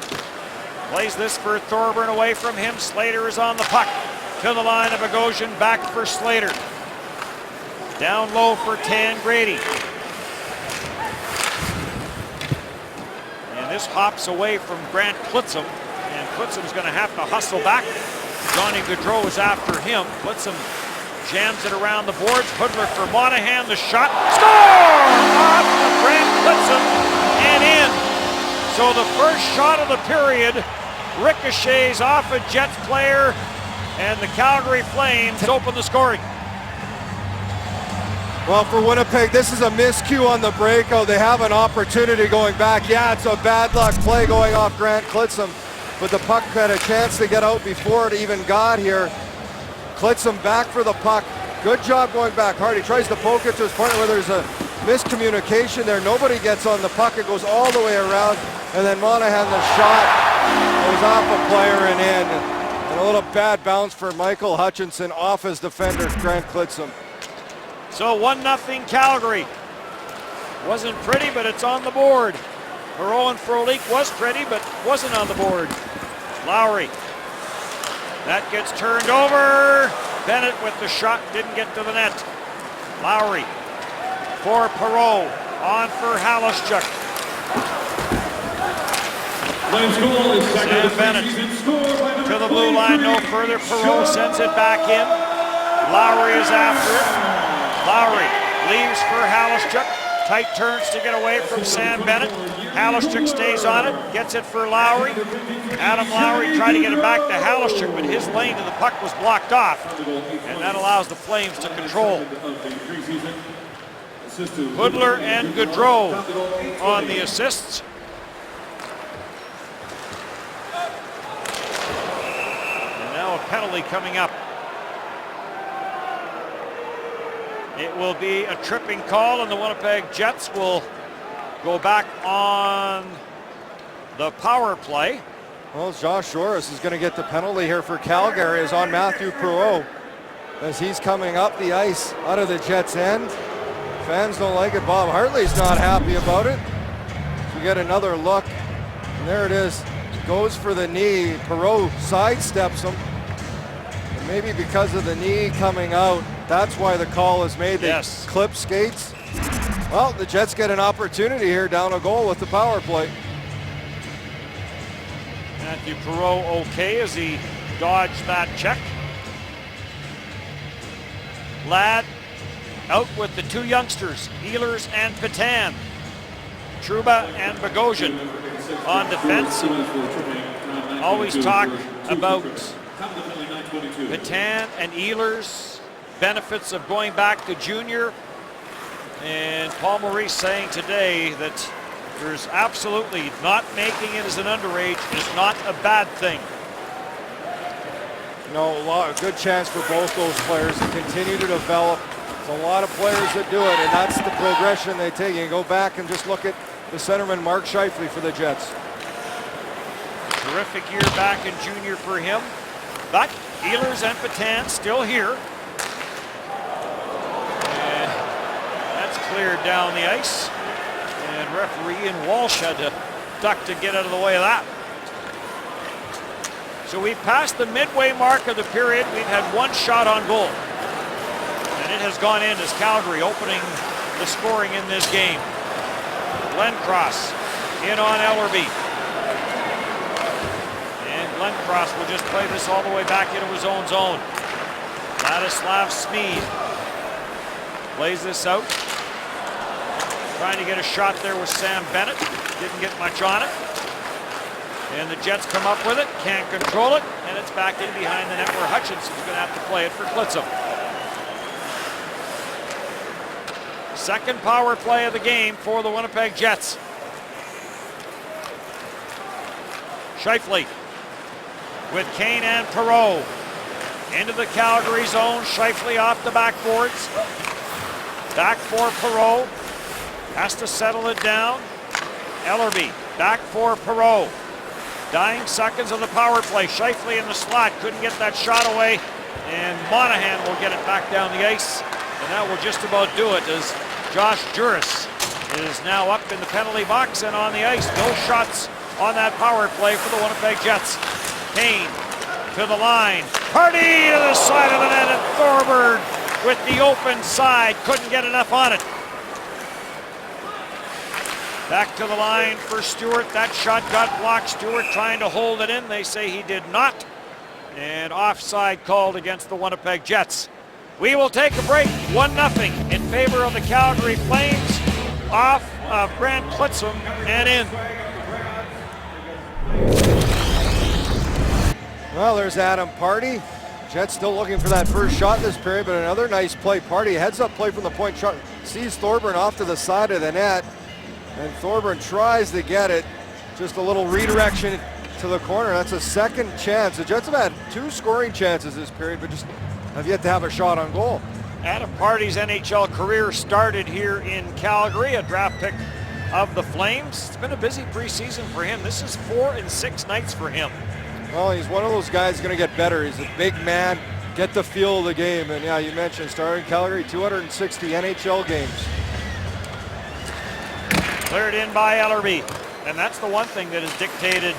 plays this for Thorburn away from him. Slater is on the puck. To the line of Bogosian, back for Slater. Down low for Tangradi. And this hops away from Grant Klitzum. And Klitzum's going to have to hustle back. Johnny Gaudreau is after him. Klitzum jams it around the boards. Hudler for Monahan. The shot. Score! Off of Grant Klitzum and in. So the first shot of the period ricochets off a Jets player, and the Calgary Flames open the scoring. Well, for Winnipeg, this is a miscue on the breakout. They have an opportunity going back. Yeah, it's a bad luck play going off Grant Klitzum, but the puck had a chance to get out before it even got here. Klitzum back for the puck. Good job going back. Hardy tries to poke it to his partner where there's a miscommunication there. Nobody gets on the puck. It goes all the way around, and then Monahan, the shot goes off a player and in. And a little bad bounce for Michael Hutchinson off his defender, Grant Klitzum. So 1-0 Calgary. Wasn't pretty, but it's on the board. Perreault and Frolik was pretty, but wasn't on the board. Lowry. That gets turned over. Bennett with the shot, didn't get to the net. Lowry for Perreault, on for Halischuk. Sam Bennett to the blue line, no further. Perreault sends it back in. Lowry is after it. Lowry leaves for Halischuk. Tight turns to get away from Sam Bennett. Halischuk stays on it, gets it for Lowry. Adam Lowry tried to get it back to Halischuk, but his lane to the puck was blocked off, and that allows the Flames to control. Hoodler and Gaudreau on the assists. And now a penalty coming up. It will be a tripping call, and the Winnipeg Jets will go back on the power play. Well, Josh Joris is going to get the penalty here for Calgary, is on Matthew Perreault as he's coming up the ice out of the Jets' end. Fans don't like it. Bob Hartley's not happy about it. We get another look, and there it is. Goes for the knee. Perreault sidesteps him. And maybe because of the knee coming out, that's why the call is made. They clip skates. Well, the Jets get an opportunity here down a goal with the power play. Matthew Perreault okay as he dodged that check. Ladd out with the two youngsters, Ehlers and Petan. Trouba and Bogosian on defense. Always talk about Petan and Ehlers, benefits of going back to junior. And Paul Maurice saying today that there's absolutely not making it as an underage is not a bad thing. No, a good chance for both those players to continue to develop. There's a lot of players that do it, and that's the progression they take. You can go back and just look at the centerman, Mark Scheifele, for the Jets. Terrific year back in junior for him. But Ehlers and Petan still here. And that's cleared down the ice. And referee Ian Walsh had to duck to get out of the way of that. So we've passed the midway mark of the period. We've had one shot on goal. And it has gone in as Calgary opening the scoring in this game. Glenn Cross in on Ellerby. And Glenn Cross will just play this all the way back into his own zone. Ladislav Smid plays this out. Trying to get a shot there with Sam Bennett. Didn't get much on it. And the Jets come up with it, can't control it, and it's back in behind the net where Hutchinson's going to have to play it for Klitzum. Second power play of the game for the Winnipeg Jets. Scheifele with Kane and Perreault. Into the Calgary zone, Scheifele off the backboards. Back for Perreault. Has to settle it down. Ellerby back for Perreault. Dying seconds of the power play. Scheifele in the slot, couldn't get that shot away, and Monahan will get it back down the ice, and that will just about do it as Josh Juris is now up in the penalty box and on the ice. No shots on that power play for the Winnipeg Jets. Kane to the line. Hardy to the side of the net, and Thorburn with the open side. Couldn't get enough on it. Back to the line for Stewart. That shot got blocked. Stewart trying to hold it in. They say he did not. And offside called against the Winnipeg Jets. We will take a break. 1-0 in favor of the Calgary Flames. Off of Grant Klitzum and in. Well, there's Adam Pardy. Jets still looking for that first shot this period, but another nice play. Party heads up play from the point. Sees Thorburn off to the side of the net, and Thorburn tries to get it. Just a little redirection to the corner. That's a second chance. The Jets have had 2 scoring chances this period, but just have yet to have a shot on goal. Adam Party's NHL career started here in Calgary, a draft pick of the Flames. It's been a busy preseason for him. This is 4 and 6 nights for him. Well, he's one of those guys going to get better. He's a big man, get the feel of the game. And yeah, you mentioned starting Calgary, 260 NHL games. Cleared in by Ellerby. And that's the one thing that has dictated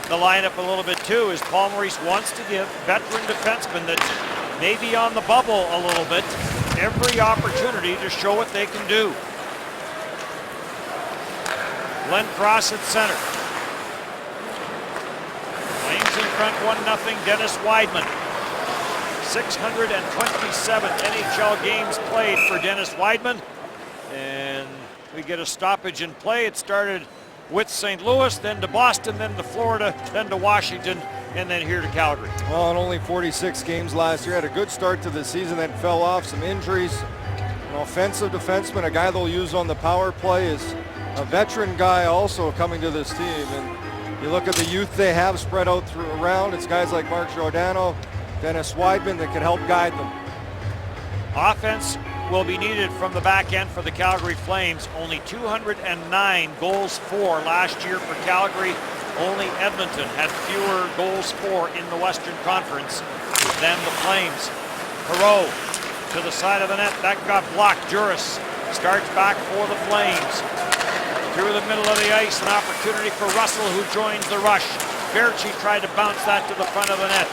the lineup a little bit too, is Paul Maurice wants to give veteran defensemen that may be on the bubble a little bit every opportunity to show what they can do. Glenn Cross at center. Flames in front 1-0. Dennis Wideman. 627 NHL games played for Dennis Wideman. And we get a stoppage in play. It started with St. Louis, then to Boston, then to Florida, then to Washington, and then here to Calgary. Well, in only 46 games last year, had a good start to the season, then fell off, some injuries. An offensive defenseman, a guy they'll use on the power play, is a veteran guy also coming to this team. And you look at the youth they have spread out around, it's guys like Mark Giordano, Dennis Wideman that can help guide them. Offense will be needed from the back end for the Calgary Flames. Only 209 goals for last year for Calgary. Only Edmonton had fewer goals for in the Western Conference than the Flames. Perreault to the side of the net. That got blocked. Juris starts back for the Flames. Through the middle of the ice, an opportunity for Russell, who joins the rush. Berchi tried to bounce that to the front of the net.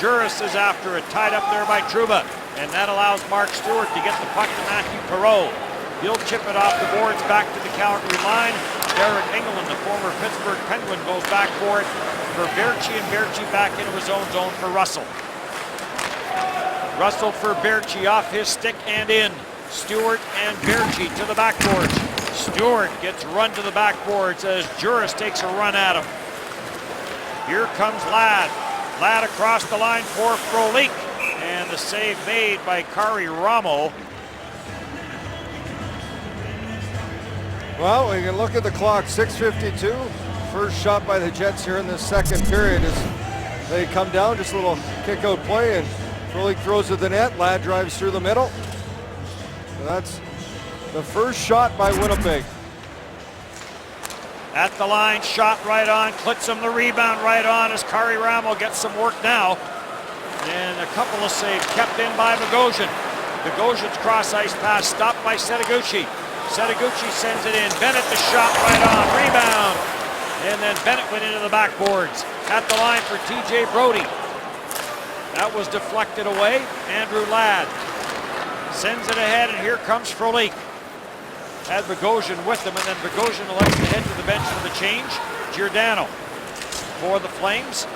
Juris is after it, tied up there by Trouba. And that allows Mark Stewart to get the puck to Matthew Perreault. He'll chip it off the boards back to the Calgary line. Derek Engelland, the former Pittsburgh Penguin, goes back for it for Berchi, and Berchi back into his own zone for Russell. Russell for Berchi, off his stick and in. Stewart and Berchi to the backboards. Stewart gets run to the backboards as Juris takes a run at him. Here comes Ladd. Ladd across the line for Frolik. And the save made by Kari Ramo. Well, we can look at the clock, 6:52. First shot by the Jets here in the second period as they come down, just a little kick out play, and Frolik throws to the net. Ladd drives through the middle. So that's the first shot by Winnipeg. At the line, shot right on. Klitzum the rebound right on as Kari Ramo gets some work now. And a couple of saves kept in by Bogosian. Bogosian's cross-ice pass stopped by Setaguchi. Setaguchi sends it in. Bennett the shot right on. Rebound. And then Bennett went into the backboards. At the line for TJ Brodie. That was deflected away. Andrew Ladd sends it ahead, and here comes Frolik. Had Bogosian with him, and then Bogosian elects to head to the bench for the change. Giordano for the Flames.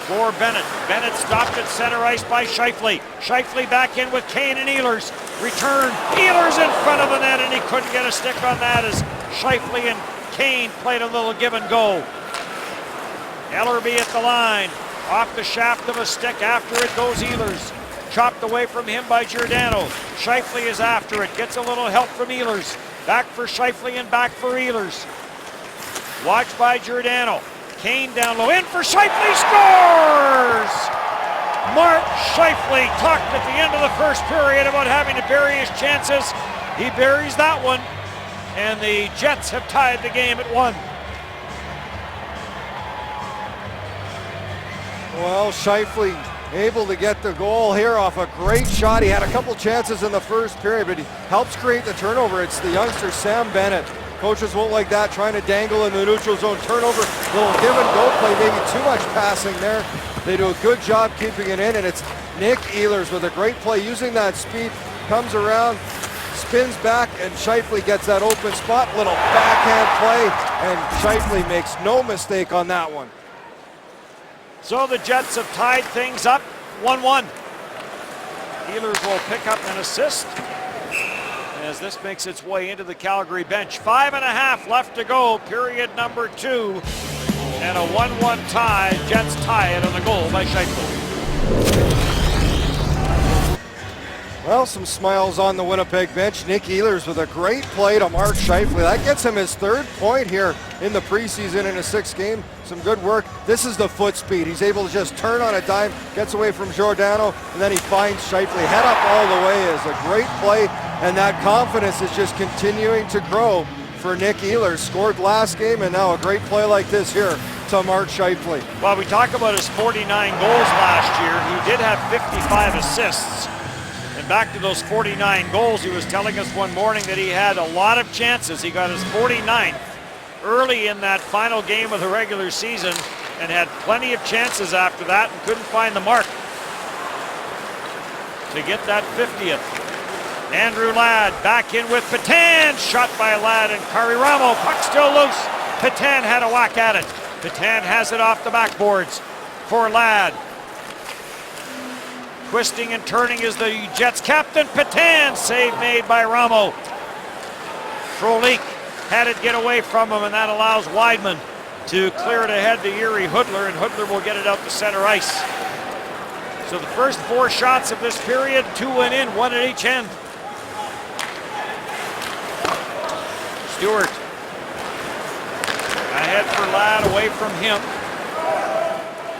For Bennett. Bennett stopped at center ice by Scheifele. Scheifele back in with Kane and Ehlers. Return. Ehlers in front of the net, and he couldn't get a stick on that as Scheifele and Kane played a little give and go. Ellerby at the line. Off the shaft of a stick. After it goes Ehlers. Chopped away from him by Giordano. Scheifele is after it. Gets a little help from Ehlers. Back for Scheifele and back for Ehlers. Watched by Giordano. Kane down low, in for Scheifele, scores! Mark Scheifele talked at the end of the first period about having to bury his chances. He buries that one, and the Jets have tied the game at 1. Well, Scheifele able to get the goal here off a great shot. He had a couple chances in the first period, but he helps create the turnover. It's the youngster, Sam Bennett. Coaches won't like that, trying to dangle in the neutral zone. Turnover, little give and go play, maybe too much passing there. They do a good job keeping it in, and it's Nick Ehlers with a great play, using that speed, comes around, spins back, and Scheifele gets that open spot. Little backhand play, and Scheifele makes no mistake on that one. So the Jets have tied things up 1-1. Ehlers will pick up an assist as this makes its way into the Calgary bench. 5.5 left to go, period number 2. And a 1-1 tie. Jets tie it on the goal by Scheifele. Well, some smiles on the Winnipeg bench. Nick Ehlers with a great play to Mark Scheifele. That gets him his 3rd point here in the preseason in a 6th game. Some good work. This is the foot speed. He's able to just turn on a dime, gets away from Giordano, and then he finds Scheifele. Head up all the way is a great play, and that confidence is just continuing to grow for Nick Ehlers. Scored last game, and now a great play like this here to Mark Scheifele. Well, we talk about his 49 goals last year. He did have 55 assists. And back to those 49 goals, he was telling us one morning that he had a lot of chances. He got his 49th early in that final game of the regular season and had plenty of chances after that and couldn't find the mark to get that 50th. Andrew Ladd back in with Petan. Shot by Ladd and Kariramo. Puck still loose. Petan had a whack at it. Petan has it off the backboards for Ladd. Twisting and turning is the Jets captain. Petan, save made by Ramo. Frolik had it get away from him, and that allows Weidman to clear it ahead to Yuri Hudler, and Hudler will get it out to center ice. So the first 4 shots of this period, 2 went in, 1 at each end. Stewart ahead for Ladd, away from him.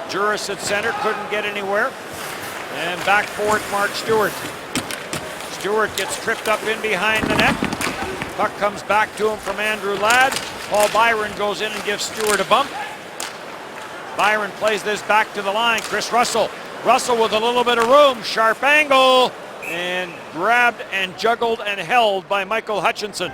Juris at center, couldn't get anywhere. And back forward, Mark Stewart. Stewart gets tripped up in behind the net. Puck comes back to him from Andrew Ladd. Paul Byron goes in and gives Stewart a bump. Byron plays this back to the line. Chris Russell. Russell with a little bit of room. Sharp angle. And grabbed and juggled and held by Michael Hutchinson.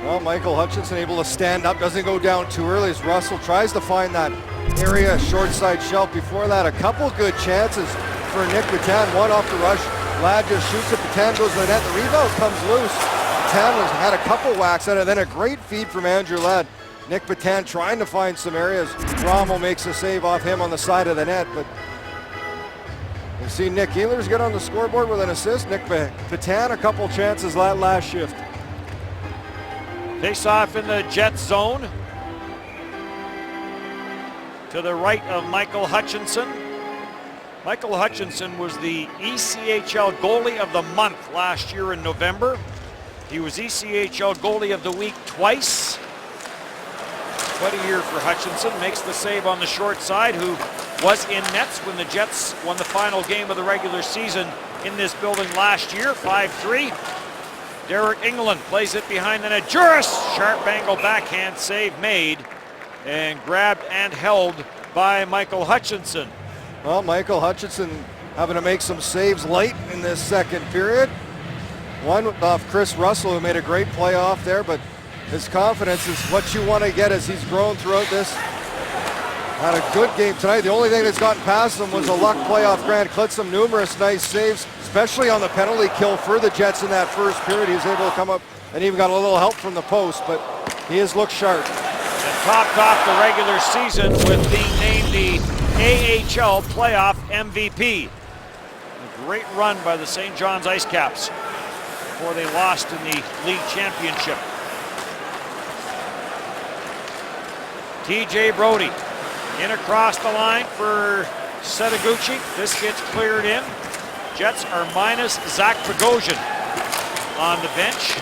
Well, Michael Hutchinson able to stand up, doesn't go down too early as Russell tries to find that area short side shelf. Before that, a couple good chances for Nick Petan. One off the rush. Ladd just shoots it. Petan goes to the net. The rebound comes loose. Petan had a couple whacks at it. Then a great feed from Andrew Ladd. Nick Petan trying to find some areas. Rommel makes a save off him on the side of the net. But you see Nick Ehlers get on the scoreboard with an assist. Nick Petan a couple chances that last shift. Face off in the Jets zone. To the right of Michael Hutchinson. Michael Hutchinson was the ECHL Goalie of the Month last year in November. He was ECHL Goalie of the Week twice. What a year for Hutchinson. Makes the save on the short side, who was in nets when the Jets won the final game of the regular season in this building last year, 5-3. Derek England plays it behind the net. Juris, sharp angle backhand save made and grabbed and held by Michael Hutchinson. Well, Michael Hutchinson having to make some saves late in this second period. One off Chris Russell, who made a great play off there, but his confidence is what you want to get as he's grown throughout this. Had a good game tonight. The only thing that's gotten past him was a luck play off Grant Clitsome. Numerous nice saves, especially on the penalty kill for the Jets in that first period. He was able to come up and even got a little help from the post, but he has looked sharp. And topped off the regular season with being named the AHL playoff MVP. A great run by the St. John's Ice Caps before they lost in the league championship. TJ Brody in across the line for Setaguchi. This gets cleared in. Jets are minus Zach Bogosian on the bench.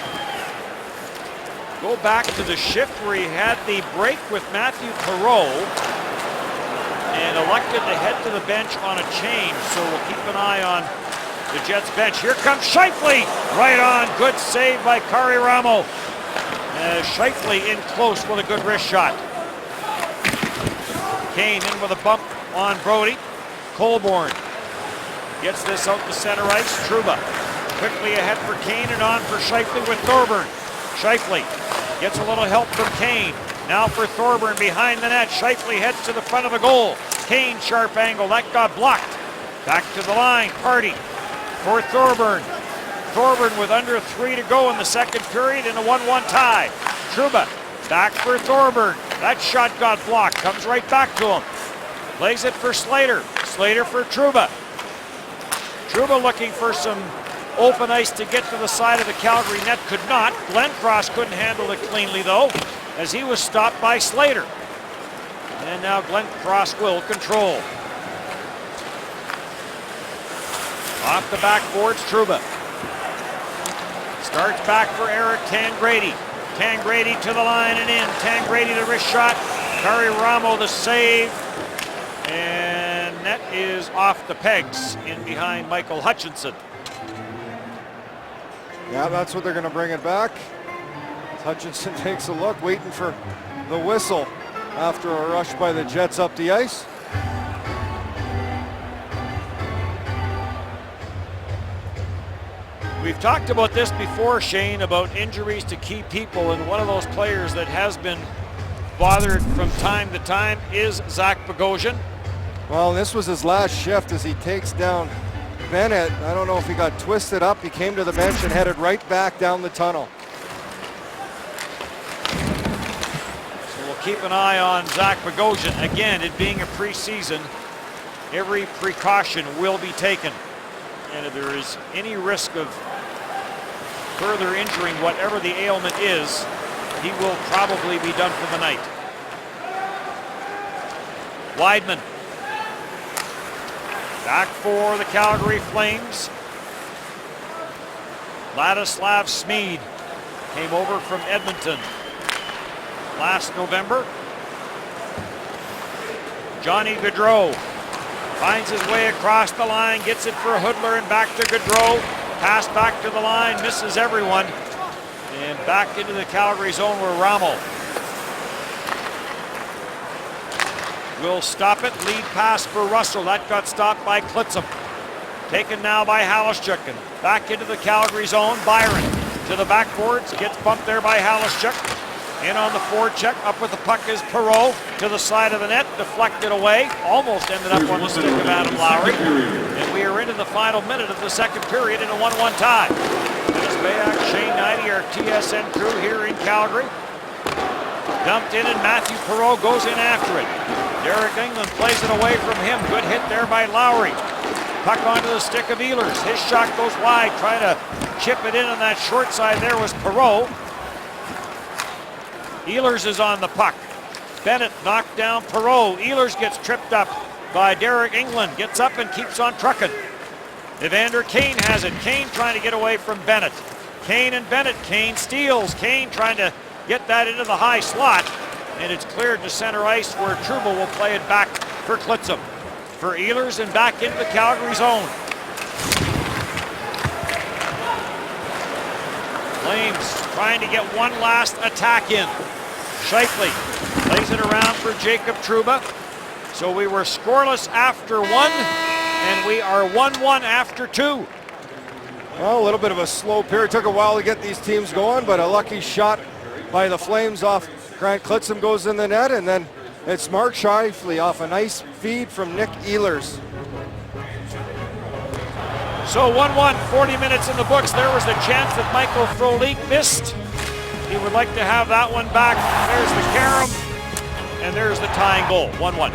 Go back to the shift where he had the break with Matthew Perreault and elected to head to the bench on a change. So we'll keep an eye on the Jets bench. Here comes Scheifele, right on. Good save by Kariramo. Scheifele in close with a good wrist shot. Kane in with a bump on Brody. Colborne gets this out to center ice. Trouba quickly ahead for Kane and on for Scheifele with Thorburn. Scheifele gets a little help from Kane. Now for Thorburn behind the net. Scheifele heads to the front of the goal. Kane sharp angle. That got blocked. Back to the line. Party for Thorburn. Thorburn with under 3 to go in the second period in a 1-1 tie. Trouba back for Thorburn. That shot got blocked. Comes right back to him. Plays it for Slater. Slater for Trouba. Trouba looking for some open ice to get to the side of the Calgary net. Could not. Glenn Cross couldn't handle it cleanly though, as he was stopped by Slater. And now Glenn Cross will control. Off the backboards, Trouba. Starts back for Eric Tangradi. Tangradi to the line and in. Tangradi the wrist shot. Kari Ramo the save. And net is off the pegs in behind Michael Hutchinson. Yeah, that's what they're going to bring it back. Hutchinson takes a look, waiting for the whistle after a rush by the Jets up the ice. We've talked about this before, Shane, about injuries to key people, and one of those players that has been bothered from time to time is Zach Bogosian. Well, this was his last shift as he takes down Bennett. I don't know if he got twisted up. He came to the bench and headed right back down the tunnel. So we'll keep an eye on Zach Bogosian. Again, it being a preseason, every precaution will be taken. And if there is any risk of further injuring whatever the ailment is, he will probably be done for the night. Weidman. Back for the Calgary Flames. Ladislav Smid came over from Edmonton last November. Johnny Gaudreau finds his way across the line, gets it for Hudler and back to Gaudreau. Pass back to the line, misses everyone. And back into the Calgary zone where Ramo will stop it. Lead pass for Russell. That got stopped by Klitzum. Taken now by Halischuk. And back into the Calgary zone. Byron to the backboards. Gets bumped there by Halischuk. In on the forecheck. Up with the puck is Perreault to the side of the net. Deflected away. Almost ended up on the stick of Adam Lowry. And we are into the final minute of the second period in a 1-1 tie. Dennis Bayak, Shane Knighty, our TSN crew here in Calgary. Dumped in and Matthew Perreault goes in after it. Derek England plays it away from him. Good hit there by Lowry. Puck onto the stick of Ehlers. His shot goes wide. Trying to chip it in on that short side there was Perreault. Ehlers is on the puck. Bennett knocked down Perreault. Ehlers gets tripped up by Derek England. Gets up and keeps on trucking. Evander Kane has it. Kane trying to get away from Bennett. Kane and Bennett. Kane steals. Kane trying to get that into the high slot. And it's cleared to center ice where Trouba will play it back for Klitzum. For Ehlers and back into the Calgary zone. Flames trying to get one last attack in. Scheifele plays it around for Jacob Trouba. So we were scoreless after one, and we are 1-1 after two. Well, a little bit of a slow period. Took a while to get these teams going, but a lucky shot by the Flames off Grant Klitzum goes in the net, and then it's Mark Scheifele off a nice feed from Nick Ehlers. So 1-1, 40 minutes in the books. There was the chance that Michael Frolik missed. He would like to have that one back. There's the carom, and there's the tying goal, 1-1.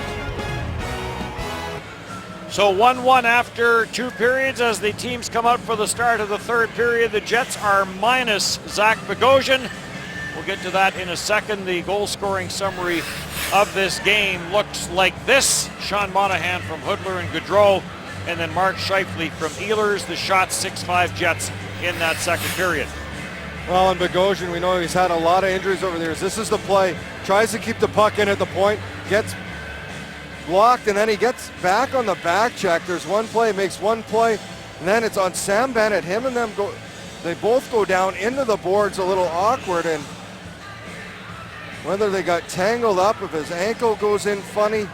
So 1-1 after two periods as the teams come out for the start of the third period. The Jets are minus Zach Bogosian. We'll get to that in a second. The goal-scoring summary of this game looks like this. Sean Monahan from Hudler and Gaudreau, and then Mark Scheifele from Ehlers. The shots 6-5 Jets in that second period. Well, and Bogosian, we know he's had a lot of injuries over the years. This is the play. Tries to keep the puck in at the point. Gets blocked, and then he gets back on the back check. There's one play, makes one play, and then it's on Sam Bennett. Him and them go. They both go down into the boards a little awkward, and whether they got tangled up, if his ankle goes in funny,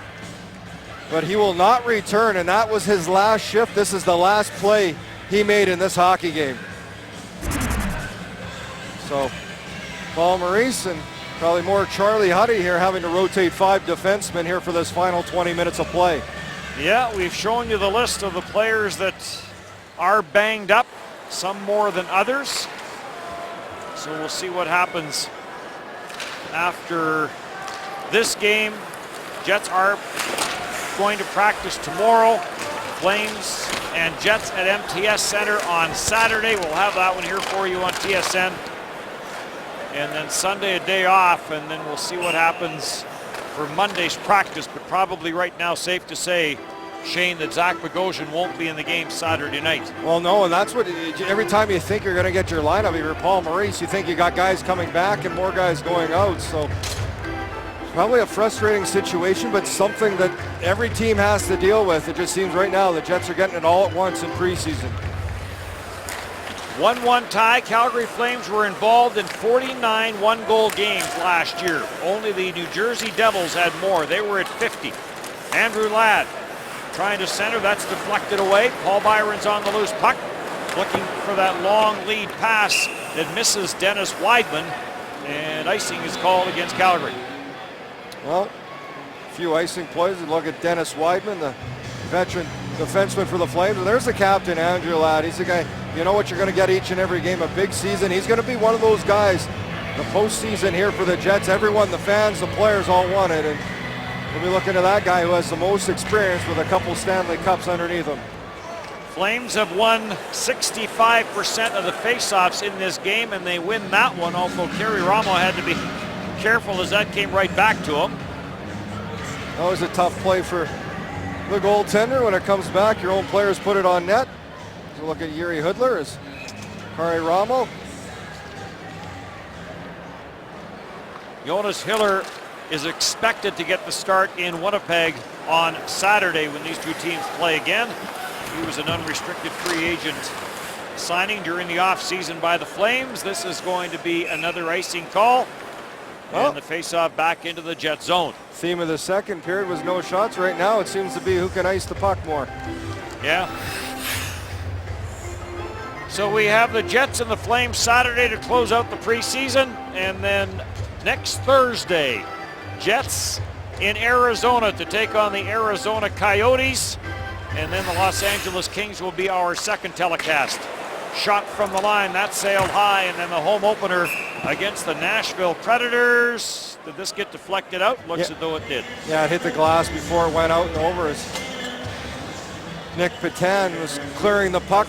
but he will not return, and that was his last shift. This is the last play he made in this hockey game. So Paul Maurice and probably more Charlie Huddy here having to rotate 5 defensemen here for this final 20 minutes of play. Yeah, we've shown you the list of the players that are banged up, some more than others. So we'll see what happens after this game. Jets are going to practice tomorrow. Flames and Jets at MTS Center on Saturday. We'll have that one here for you on TSN. And then Sunday a day off, and then we'll see what happens for Monday's practice. But probably right now safe to say Shane, that Zach Bogosian won't be in the game Saturday night. Well, no, and that's what, every time you think you're going to get your lineup, if you're Paul Maurice, you think you got guys coming back and more guys going out. So probably a frustrating situation, but something that every team has to deal with. It just seems right now the Jets are getting it all at once in preseason. 1-1 tie. Calgary Flames were involved in 49 one-goal games last year. Only the New Jersey Devils had more. They were at 50. Andrew Ladd trying to center. That's deflected away. Paul Byron's on the loose puck, looking for that long lead pass that misses Dennis Weidman, and icing is called against Calgary. Well, a few icing plays. You look at Dennis Weidman, the veteran defenseman for the Flames, and there's the captain, Andrew Ladd. He's the guy, you know what you're going to get each and every game, a big season. He's going to be one of those guys, the postseason here for the Jets. Everyone, the fans, the players all want it, and we'll be looking at that guy who has the most experience with a couple Stanley Cups underneath him. Flames have won 65% of the faceoffs in this game, and they win that one, although Kerry Ramo had to be careful as that came right back to him. That was a tough play for the goaltender. When it comes back, your own players put it on net. So look at Yuri Hudler as Kari Ramo. Jonas Hiller is expected to get the start in Winnipeg on Saturday when these two teams play again. He was an unrestricted free agent signing during the offseason by the Flames. This is going to be another icing call. And the face-off back into the Jet zone. Theme of the second period was no shots. Right now it seems to be who can ice the puck more. Yeah. So we have the Jets and the Flames Saturday to close out the preseason. And then next Thursday, Jets in Arizona to take on the Arizona Coyotes. And then the Los Angeles Kings will be our second telecast. Shot from the line, that sailed high, and then the home opener against the Nashville Predators. Did this get deflected out? Looks as though it did. Yeah, it hit the glass before it went out and over as Nick Petan was clearing the puck.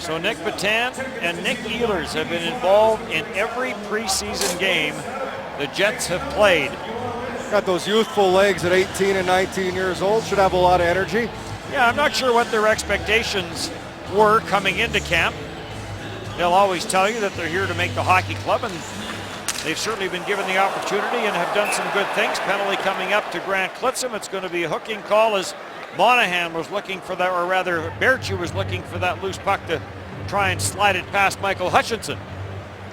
So Nick Petan and Nick Ehlers have been involved in every preseason game the Jets have played. Got those youthful legs at 18 and 19 years old, should have a lot of energy. Yeah, I'm not sure what their expectations were coming into camp. They'll always tell you that they're here to make the hockey club, and they've certainly been given the opportunity and have done some good things. Penalty coming up to Grant Clitsum. It's going to be a hooking call as Monahan was looking for that, or rather Berchi was looking for that loose puck to try and slide it past Michael Hutchinson.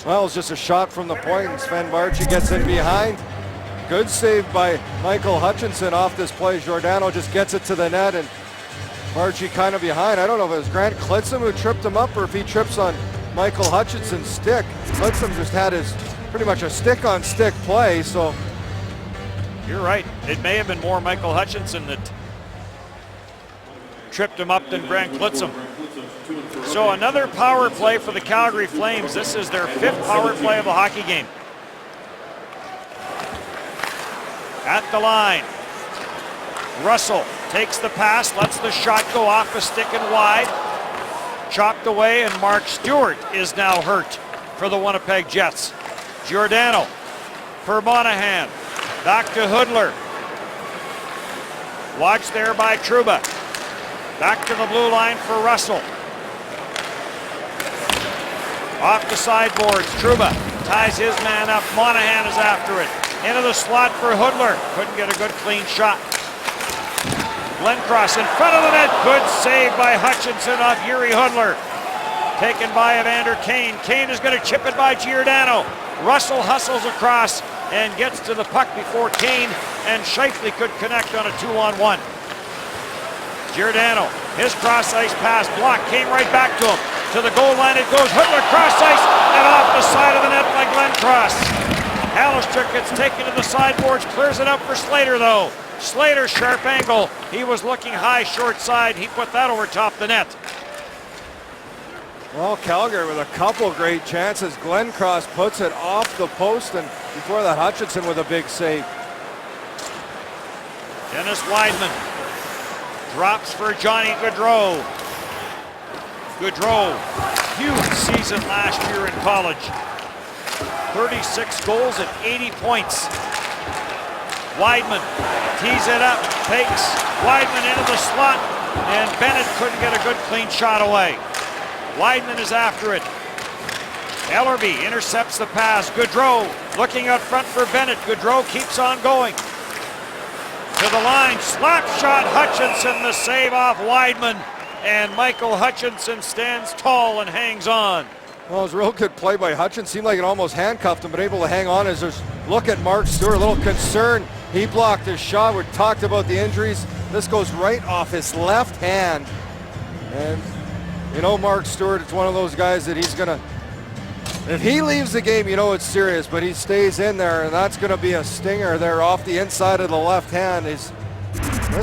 Well, it's just a shot from the point, and Sven Barchi gets in behind. Good save by Michael Hutchinson off this play. Giordano just gets it to the net, and Barchi kind of behind. I don't know if it was Grant Clitsum who tripped him up or if he trips on Michael Hutchinson's stick. Clitsum just had his pretty much a stick-on-stick play, so. You're right. It may have been more Michael Hutchinson that tripped him up than Grant Clitsum. So another power play for the Calgary Flames. This is their 5th power play of the hockey game. At the line, Russell takes the pass, lets the shot go off a stick and wide. Chopped away, and Mark Stewart is now hurt for the Winnipeg Jets. Giordano for Monahan. Back to Hudler. Watched there by Trouba. Back to the blue line for Russell. Off the sideboards, Trouba ties his man up. Monahan is after it. Into the slot for Hudler. Couldn't get a good clean shot. Glencross in front of the net. Good save by Hutchinson off Yuri Hudler. Taken by Evander Kane. Kane is going to chip it by Giordano. Russell hustles across and gets to the puck before Kane and Scheifele could connect on a 2-on-1. Giordano, his cross ice pass blocked, came right back to him. To the goal line it goes. Hudler cross ice and off the side of the net by Glencross. Alistair gets taken to the sideboards, clears it up for Slater though. Slater, sharp angle. He was looking high, short side. He put that over top the net. Well, Calgary with a couple great chances. Glencross puts it off the post, and before that, Hutchinson with a big save. Dennis Weidman drops for Johnny Gaudreau. Gaudreau, huge season last year in college. 36 goals and 80 points. Weidman tees it up, takes Weidman into the slot, and Bennett couldn't get a good clean shot away. Weidman is after it. Ellerby intercepts the pass. Gaudreau looking out front for Bennett. Gaudreau keeps on going. To the line, slap shot, Hutchinson, the save off Weidman. And Michael Hutchinson stands tall and hangs on. Well, it was a real good play by Hutchinson. Seemed like it almost handcuffed him, but able to hang on as there's look at Mark Stewart, a little concern. He blocked his shot. We talked about the injuries. This goes right off his left hand. And you know Mark Stewart, it's one of those guys that he's gonna, if he leaves the game, you know it's serious, but he stays in there, and that's gonna be a stinger there off the inside of the left hand. This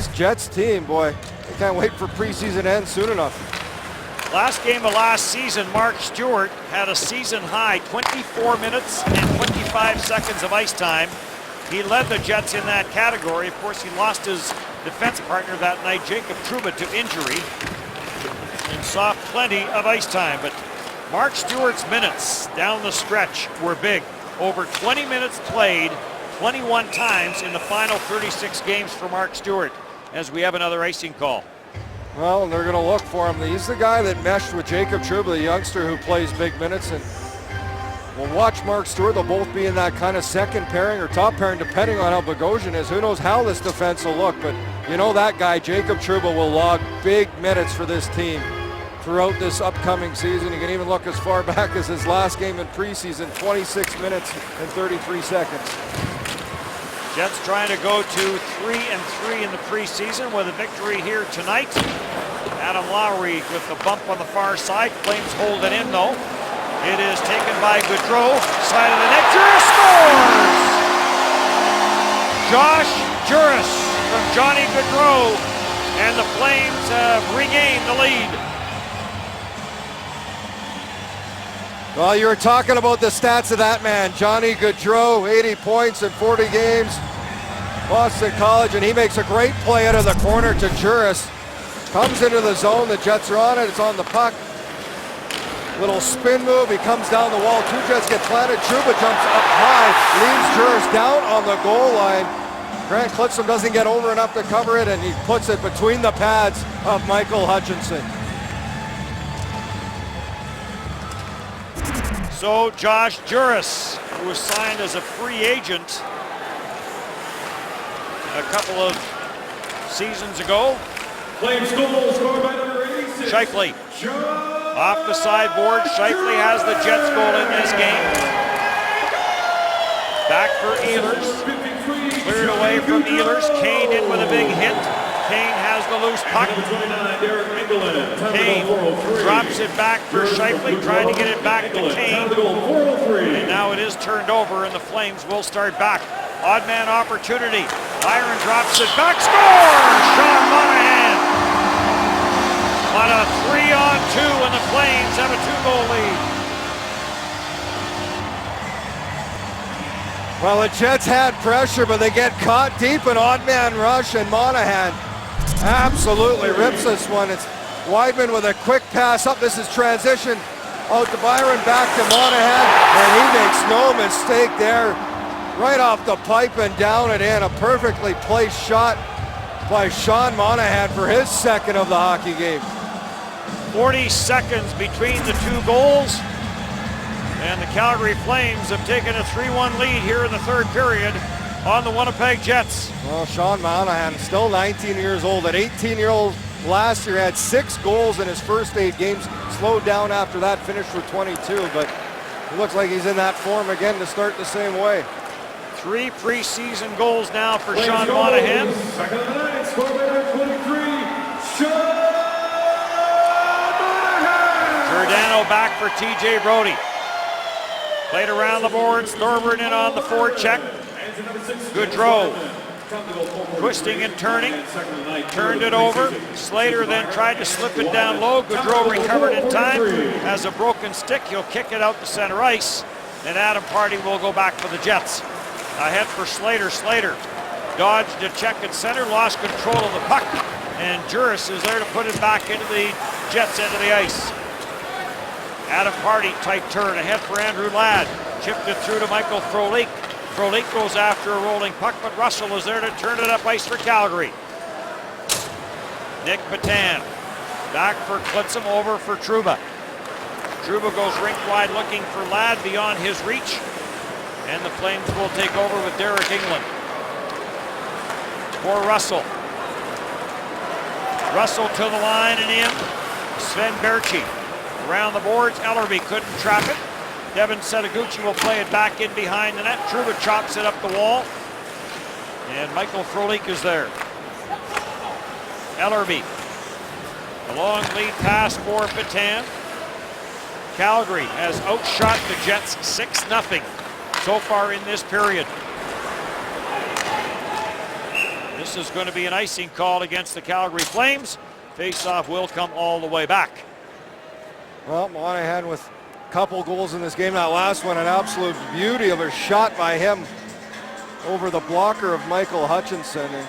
Jets team, boy, I can't wait for preseason to end soon enough. Last game of last season, Mark Stewart had a season high 24 minutes and 25 seconds of ice time. He led the Jets in that category. Of course, he lost his defense partner that night, Jacob Trouba, to injury, and saw plenty of ice time. But Mark Stewart's minutes down the stretch were big. Over 20 minutes played 21 times in the final 36 games for Mark Stewart, as we have another icing call. Well, and they're going to look for him. He's the guy that meshed with Jacob Trouba, the youngster who plays big minutes. And we'll watch Mark Stewart. They'll both be in that kind of second pairing or top pairing, depending on how Bogosian is. Who knows how this defense will look. But you know that guy, Jacob Trouba, will log big minutes for this team throughout this upcoming season. You can even look as far back as his last game in preseason, 26 minutes and 33 seconds. Jets trying to go to 3-3 in the preseason with a victory here tonight. Adam Lowry with the bump on the far side. Flames hold it in though. It is taken by Gaudreau. Side of the net. Juris scores! Josh Juris from Johnny Gaudreau. And the Flames have regained the lead. Well, you were talking about the stats of that man, Johnny Gaudreau, 80 points in 40 games, Boston College, and he makes a great play out of the corner to Juris. Comes into the zone, the Jets are on it, it's on the puck. Little spin move, he comes down the wall, two Jets get planted, Trouba jumps up high, leaves Juris down on the goal line. Grant Clitsome doesn't get over enough to cover it, and he puts it between the pads of Michael Hutchinson. So Josh Juris, who was signed as a free agent a couple of seasons ago. Flames goal scored by number 86. Scheifele off the sideboard. Scheifele has the Jets goal in this game. Back for Ehlers. Cleared away from Ehlers. Kane in with a big hit. Kane has the loose puck. Kane drops it back for Scheifele, trying to get it back to Kane. And now it is turned over, and the Flames will start back. Odd man opportunity. Byron drops it back. Score! Sean Monahan on a 3-on-2, and the Flames have a 2-goal lead. Well, the Jets had pressure, but they get caught deep in odd man rush, and Monahan absolutely rips this one. It's Weidman with a quick pass up. This is transition out to Byron, back to Monahan, and he makes no mistake there. Right off the pipe and down and in. A perfectly placed shot by Sean Monahan for his second of the hockey game. 40 seconds between the two goals, and the Calgary Flames have taken a 3-1 lead here in the third period on the Winnipeg Jets. Well, Sean Monahan, still 19 years old. At 18-year-old last year, had 6 goals in his first 8 games. Slowed down after that, finished with 22, but it looks like he's in that form again to start the same way. 3 preseason goals now for Sean Monahan. Second of the night, scored by number 23, Sean Monahan. Giordano back for TJ Brodie. Played around the boards. Thorburn in on the forecheck. Gaudreau twisting and turning. Turned it over. Slater then tried to slip it down low. Gaudreau recovered in time. Has a broken stick. He'll kick it out to center ice. And Adam Pardy will go back for the Jets. Ahead for Slater. Slater dodged a check at center, lost control of the puck, and Juris is there to put it back into the Jets' end of the ice. Adam Pardy, tight turn ahead for Andrew Ladd. Chipped it through to Michael Frolik. Frolik goes after a rolling puck, but Russell is there to turn it up ice for Calgary. Nick Petan back for Klitzum, over for Trouba. Trouba goes rink wide looking for Ladd beyond his reach. And the Flames will take over with Derek England. For Russell. Russell to the line and in. Sven Berchi around the boards. Ellerby couldn't trap it. Devin Setaguchi will play it back in behind the net. Trouba chops it up the wall. And Michael Frolik is there. Ellerby. A long lead pass for Petan. Calgary has outshot the Jets 6-0 so far in this period. This is going to be an icing call against the Calgary Flames. Face-off will come all the way back. Well, Monahan with a couple goals in this game. That last one, an absolute beauty of a shot by him over the blocker of Michael Hutchinson. And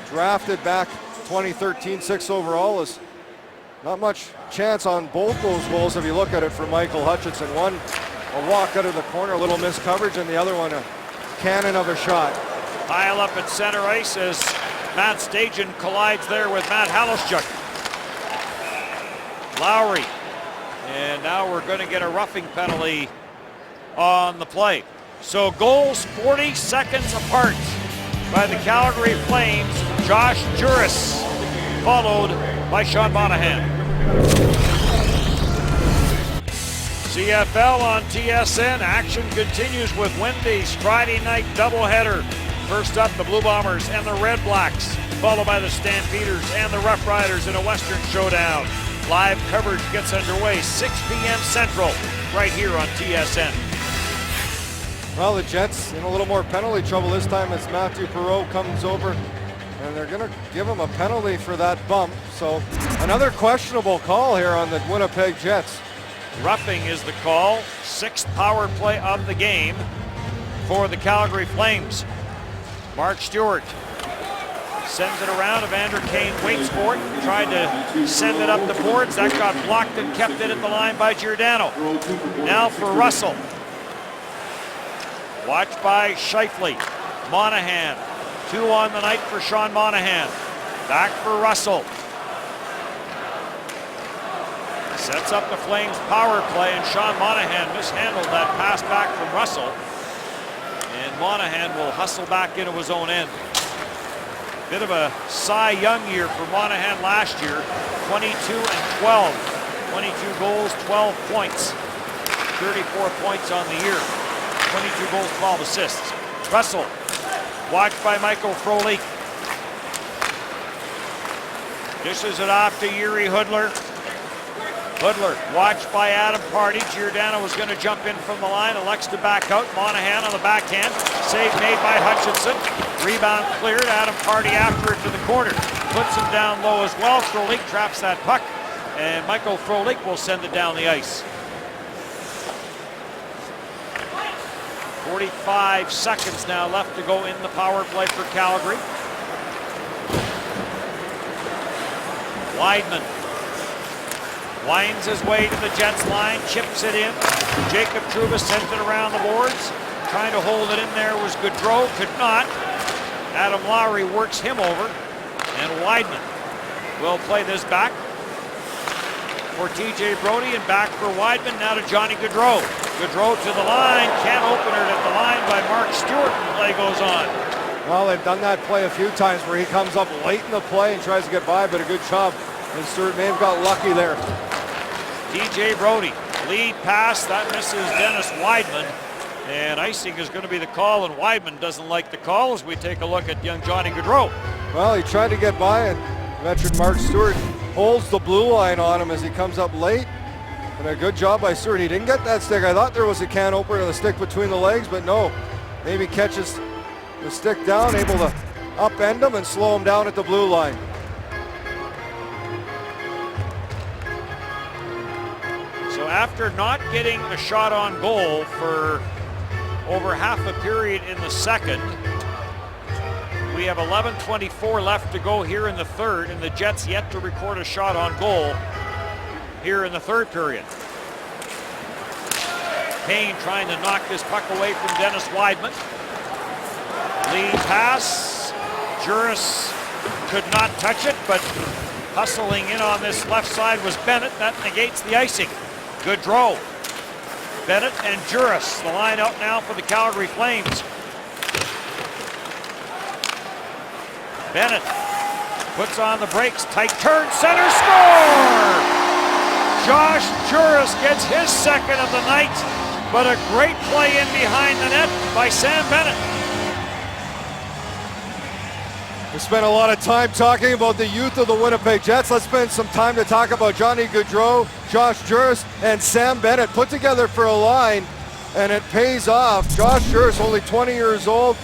drafted back 2013, 6th overall. Is not much chance on both those goals if you look at it for Michael Hutchinson. One, a walk out of the corner, a little missed coverage, and the other one, a cannon of a shot. Pile up at center ice as Matt Stajan collides there with Matt Halischuk. Lowry. And now we're going to get a roughing penalty on the play. So goals 40 seconds apart by the Calgary Flames. Josh Juris, followed by Sean Monahan. CFL on TSN. Action continues with Wednesday's Friday night doubleheader. First up, the Blue Bombers and the Red Blacks, followed by the Stampeders and the Rough Riders in a Western showdown. Live coverage gets underway 6 p.m. Central, right here on TSN. Well, the Jets in a little more penalty trouble this time as Matthew Perreault comes over, and they're going to give him a penalty for that bump. So another questionable call here on the Winnipeg Jets. Roughing is the call. 6th power play of the game for the Calgary Flames. Mark Stewart sends it around. Evander Kane waits for it. Tried to send it up the boards. That got blocked and kept it at the line by Giordano. Now for Russell. Watched by Scheifele. Monahan. 2 on the night for Sean Monahan. Back for Russell. Sets up the Flames power play, and Sean Monahan mishandled that pass back from Russell. And Monahan will hustle back into his own end. Bit of a Cy Young year for Monahan last year. 22 and 12. 22 goals, 12 points. 34 points on the year. 22 goals, 12 assists. Russell, watched by Michael Frolik. Dishes it off to Yuri Hudler. Hudler, watched by Adam Pardy. Giordano was going to jump in from the line, elects to back out. Monahan on the backhand. Save made by Hutchinson. Rebound cleared. Adam Pardy after it to the corner. Puts him down low as well. Frolik traps that puck, and Michael Frolik will send it down the ice. 45 seconds now left to go in the power play for Calgary. Weidman winds his way to the Jets line, chips it in. Jacob Trouba sent it around the boards. Trying to hold it in there was Gaudreau, could not. Adam Lowry works him over, and Weidman will play this back for TJ Brodie, and back for Weidman, now to Johnny Gaudreau. Gaudreau to the line, can't open it at the line by Mark Stewart, and the play goes on. Well, they've done that play a few times where he comes up late in the play and tries to get by, but a good job. And Stewart may have got lucky there. TJ Brodie, lead pass, that misses Dennis Weidman. And icing is going to be the call, and Weidman doesn't like the call as we take a look at young Johnny Gaudreau. Well, he tried to get by, and veteran Mark Stewart holds the blue line on him as he comes up late. And a good job by Stewart. He didn't get that stick. I thought there was a can opener and the stick between the legs, but no. Maybe catches the stick down, able to upend him and slow him down at the blue line. So after not getting a shot on goal for over half a period in the second, we have 11:24 left to go here in the third, and the Jets yet to record a shot on goal here in the third period. Kane trying to knock this puck away from Dennis Weidman. Lead pass. Juris could not touch it, but hustling in on this left side was Bennett. That negates the icing. Gaudreau. Bennett and Juris. The line out now for the Calgary Flames. Bennett puts on the brakes. Tight turn. Center score! Josh Juris gets his second of the night, but a great play in behind the net by Sam Bennett. We spent a lot of time talking about the youth of the Winnipeg Jets. Let's spend some time to talk about Johnny Gaudreau, Josh Juris, and Sam Bennett put together for a line, and it pays off. Josh Juris, only 20 years old,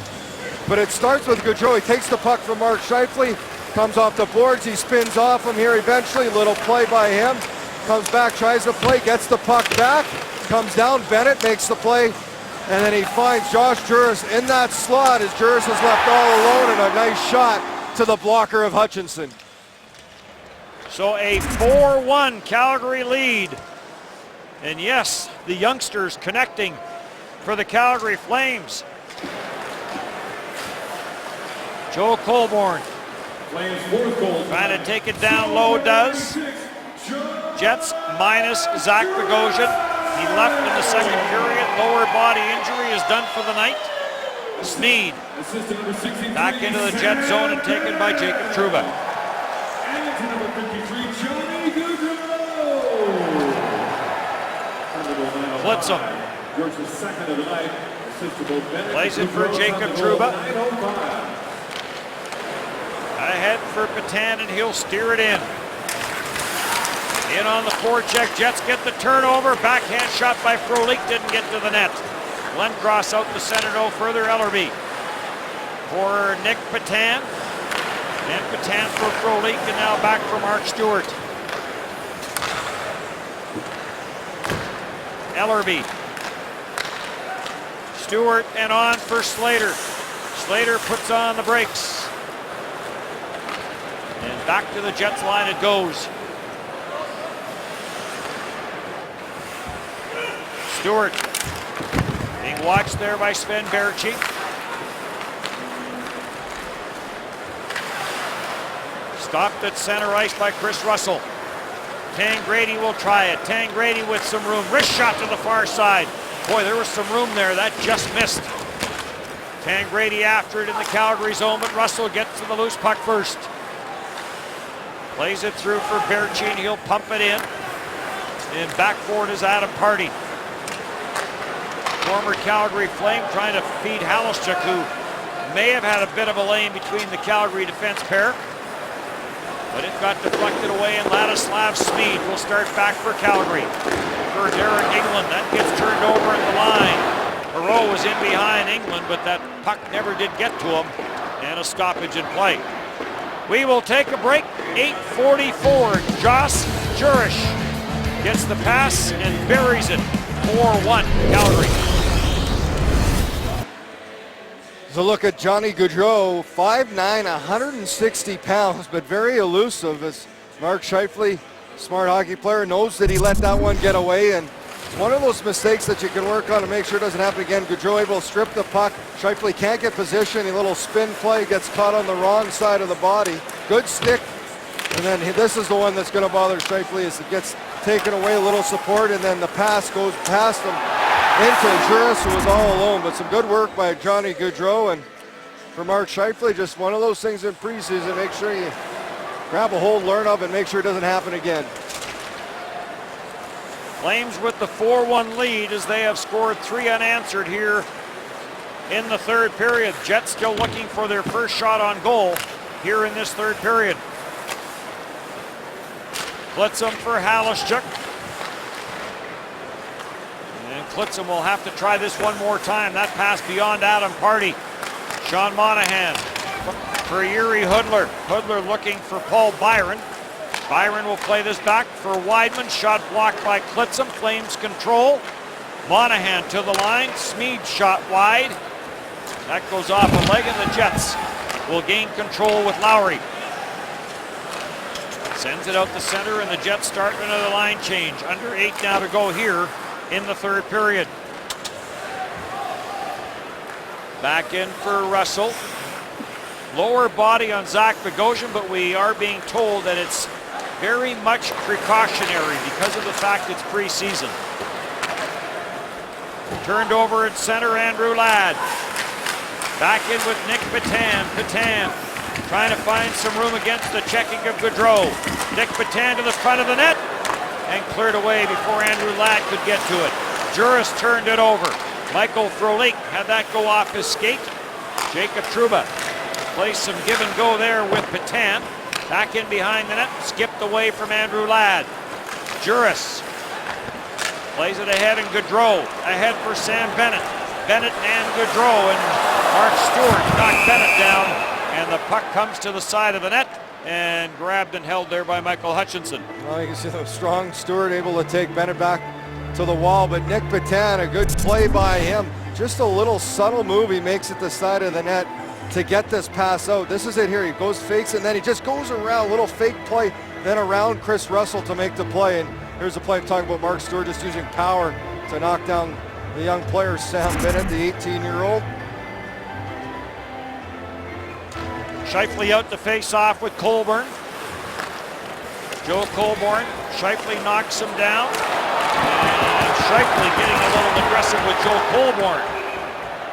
but it starts with Gaudreau. He takes the puck from Mark Scheifele, comes off the boards, he spins off him here eventually. Little play by him, comes back, tries to play, gets the puck back, comes down, Bennett makes the play, and then he finds Josh Juris in that slot as Juris is left all alone, and a nice shot to the blocker of Hutchinson. So a 4-1 Calgary lead. And yes, the youngsters connecting for the Calgary Flames. Joe Colborne Flames fourth goal. trying to take it down low, does. Jets minus Zach Bogosian. He left in the second period. Lower body injury is done for the night. Sneed Assistant number 63. back into the Jet zone and taken by Jacob Trouba. And to number 53, Johnny Gaudreau. Blitzham Yours the second of the night. Assist to both Bennett plays it and for Gaudreau. Jacob Second goal, Trouba. 9:05. Ahead for Petan, and he'll steer it in. In on the forecheck, Jets get the turnover. Backhand shot by Frolik, didn't get to the net. Glencross out to center, no further. Ellerby for Nick Petan. And Petan for Frolik, and now back for Mark Stewart. Ellerby. Stewart and on for Slater. Slater puts on the brakes. And back to the Jets line it goes. Stewart being watched there by Sven Berchi. Stopped at center ice by Chris Russell. Tangradi will try it. Tangradi with some room. Wrist shot to the far side. Boy, there was some room there. That just missed. Tangradi after it in the Calgary zone, but Russell gets to the loose puck first. Plays it through for Berchi, and he'll pump it in. And back forward is Adam Party. Former Calgary Flame trying to feed Halishchuk, who may have had a bit of a lane between the Calgary defense pair. But it got deflected away, and Ladislav Smeed will start back for Calgary. For Derek England, that gets turned over at the line. Perreault was in behind England, but that puck never did get to him, and a stoppage in play. We will take a break. 8:44. Josh Juris gets the pass and buries it. 4-1 Calgary. So look at Johnny Gaudreau, 5'9", 160 pounds, but very elusive. As Mark Scheifele, smart hockey player, knows that he let that one get away, and it's one of those mistakes that you can work on to make sure it doesn't happen again. Gaudreau able to strip the puck. Scheifele can't get position. A little spin play, gets caught on the wrong side of the body. Good stick, and then this is the one that's going to bother Scheifele, as it gets taken away, a little support, and then the pass goes past him into Juris, who was all alone. But some good work by Johnny Gaudreau, and for Mark Scheifele, just one of those things in preseason. Make sure you grab a hold, learn of, and make sure it doesn't happen again. Flames with the 4-1 lead as they have scored 3 unanswered here in the third period. Jets still looking for their first shot on goal here in this third period. Blitzham for Halishchuk. And Blitzham will have to try this one more time. That pass beyond Adam Party. Sean Monahan for Yuri Hudler. Hudler looking for Paul Byron. Byron will play this back for Weidman. Shot blocked by Blitzham. Flames control. Monahan to the line. Smeed shot wide. That goes off a leg, and the Jets will gain control with Lowry. Sends it out the center, and the Jets start another line change. Under 8 now to go here in the third period. Back in for Russell. Lower body on Zach Bogosian, but we are being told that it's very much precautionary because of the fact it's preseason. Turned over at center, Andrew Ladd. Back in with Nick Petan. Petan trying to find some room against the checking of Gaudreau. Nick Petan to the front of the net and cleared away before Andrew Ladd could get to it. Juris turned it over. Michael Frolik had that go off his skate. Jacob Trouba plays some give and go there with Petan. Back in behind the net, skipped away from Andrew Ladd. Juris plays it ahead, and Gaudreau ahead for Sam Bennett. Bennett and Gaudreau, and Mark Stewart knocked Bennett down, and the puck comes to the side of the net and grabbed and held there by Michael Hutchinson. Well, you can see the strong Stewart able to take Bennett back to the wall, but Nick Petan, a good play by him. Just a little subtle move he makes at the side of the net to get this pass out. This is it here. He goes, fakes, and then he just goes around, little fake play, then around Chris Russell to make the play. And here's the play I'm talking about, Mark Stewart just using power to knock down the young player, Sam Bennett, the 18-year-old. Scheifele out to face off with Colborne. Joe Colborne. Scheifele knocks him down. And Scheifele getting a little aggressive with Joe Colborne.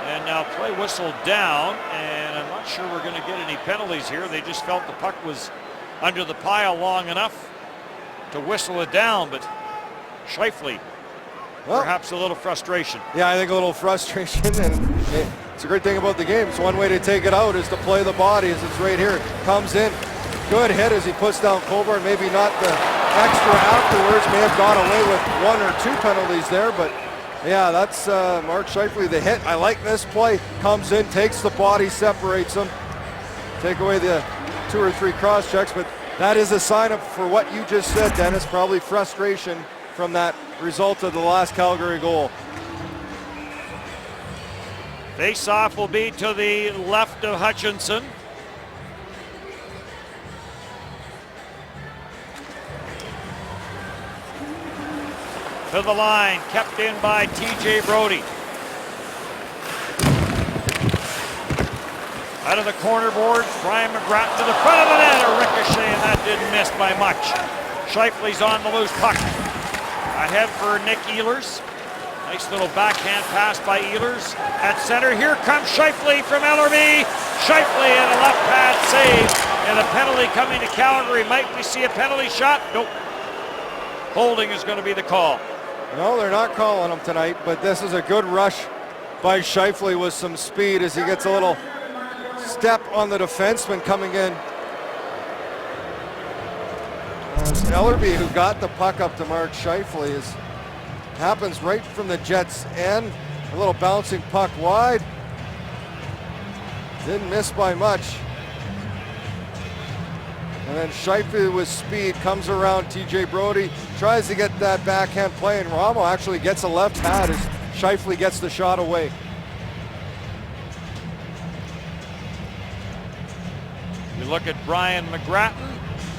And now play whistle down, and I'm not sure we're going to get any penalties here. They just felt the puck was under the pile long enough to whistle it down, but Scheifele, perhaps a little frustration. Yeah, I think a little frustration, and it's a great thing about the game. It's one way to take it out is to play the body, as it's right here. It comes in, good hit as he puts down Colborne. Maybe not the extra afterwards, may have gone away with 1 or 2 penalties there, but yeah, that's Mark Scheifele, the hit. I like this play. Comes in, takes the body, separates them. Take away the 2 or 3 cross checks, but that is a sign of, for what you just said, Dennis, probably frustration from that result of the last Calgary goal. Face-off will be to the left of Hutchinson. To the line, kept in by TJ Brodie. Out of the corner boards, Brian McGrattan to the front of the net, a ricochet, and that didn't miss by much. Scheifele's on the loose puck. Ahead for Nick Ehlers. Nice little backhand pass by Ehlers. At center, here comes Scheifele from Ellerby. Scheifele and a left pad save, and a penalty coming to Calgary. Might we see a penalty shot? Nope. Holding is going to be the call. No, they're not calling him tonight, but this is a good rush by Scheifele with some speed as he gets a little step on the defenseman coming in. It's Ellerby who got the puck up to Mark Scheifele. Happens right from the Jets' end. A little bouncing puck wide. Didn't miss by much. And then Scheifele with speed comes around TJ Brodie, tries to get that backhand play, and Ramo actually gets a left pad as Scheifele gets the shot away. You look at Brian McGrattan,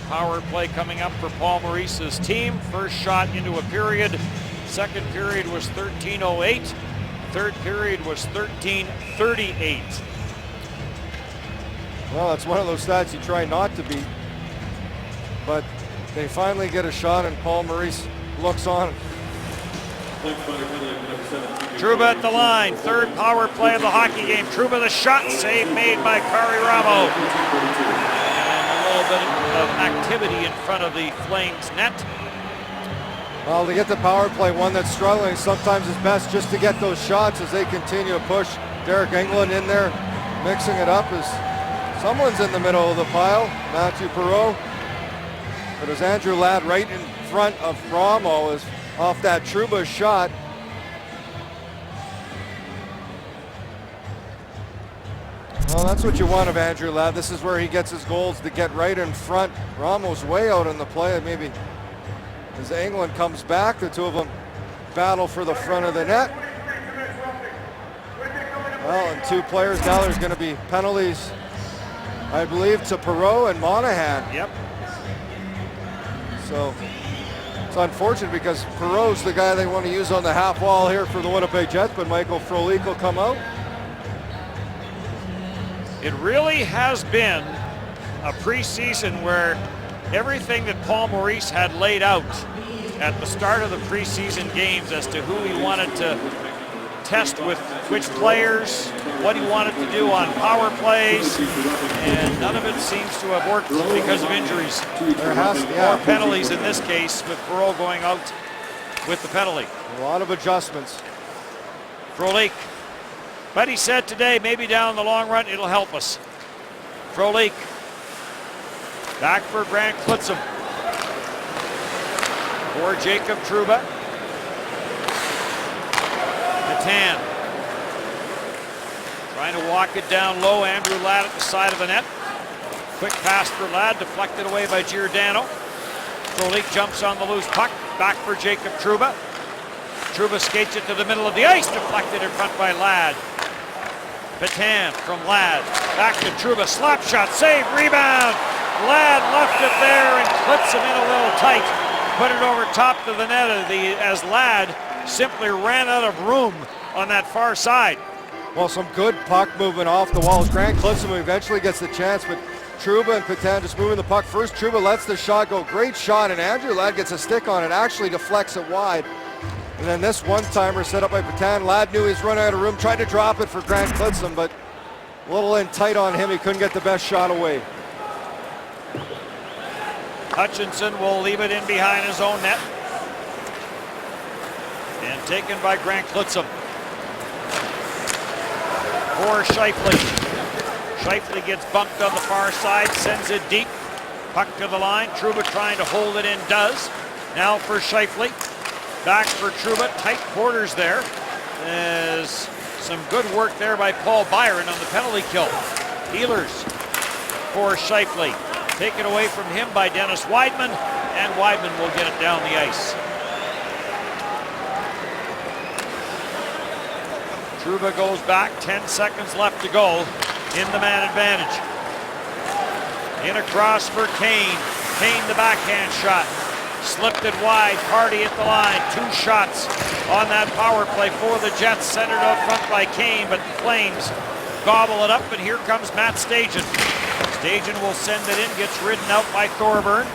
power play coming up for Paul Maurice's team. First shot into a period. Second period was 13:08. Third period was 13:38. Well, that's one of those stats you try not to beat. But they finally get a shot, and Paul Maurice looks on. Trouba at the line, third power play of the hockey game. Trouba, the shot save made by Kari Ramo. And a little bit of activity in front of the Flames net. Well, to get the power play, one that's struggling, sometimes it's best just to get those shots as they continue to push. Derek England in there, mixing it up as someone's in the middle of the pile, Matthew Perreault. But it was Andrew Ladd right in front of Ramo as off that Trouba shot. Well, that's what you want of Andrew Ladd. This is where he gets his goals, to get right in front. Ramo's way out in the play. Maybe as England comes back, the two of them battle for the front of the net. Well, and 2 players now, there's going to be penalties, I believe, to Perreault and Monahan. Yep. So it's unfortunate because Perreault's the guy they want to use on the half wall here for the Winnipeg Jets, but Michael Frolik will come out. It really has been a preseason where everything that Paul Maurice had laid out at the start of the preseason games as to who he wanted to test with which players, what he wanted to do on power plays, and none of it seems to have worked because of injuries. There has to be Or penalties in this case, with Perreault going out with the penalty. a lot of adjustments. Frolik. But he said today, maybe down in the long run, it'll help us. Frolik. Back for Grant Klitzum. For Jacob Trouba. Petan. Trying to walk it down low. Andrew Ladd at the side of the net. Quick pass for Ladd, deflected away by Giordano. Frolik jumps on the loose puck. Back for Jacob Trouba. Trouba skates it to the middle of the ice, deflected in front by Ladd. Petan from Ladd. Back to Trouba. Slap shot, save, rebound. Ladd left it there and clips him in a little tight. Put it over top to the net as Ladd simply ran out of room on that far side. Well, some good puck movement off the walls. Grant Klitzum eventually gets the chance, but Trouba and Petan just moving the puck. First, Trouba lets the shot go. Great shot, and Andrew Ladd gets a stick on it. Actually deflects it wide. And then this one-timer set up by Petan. Ladd knew he was running out of room, tried to drop it for Grant Klitzum, but a little in tight on him. He couldn't get the best shot away. Hutchinson will leave it in behind his own net. And taken by Grant Klitzum. For Scheifele. Scheifele gets bumped on the far side, sends it deep. Puck to the line. Trouba trying to hold it in, does. Now for Scheifele. Back for Trouba. Tight quarters there. There's some good work there by Paul Byron on the penalty kill. Ehlers for Scheifele. Taken away from him by Dennis Weidman, and Weidman will get it down the ice. Trouba goes back, 10 seconds left to go in the man advantage. In across for Kane. Kane the backhand shot. Slipped it wide, Hardy at the line. 2 shots on that power play for the Jets, centered out front by Kane, but the Flames gobble it up, and here comes Matt Stajan. Stajan will send it in, gets ridden out by Thorburn.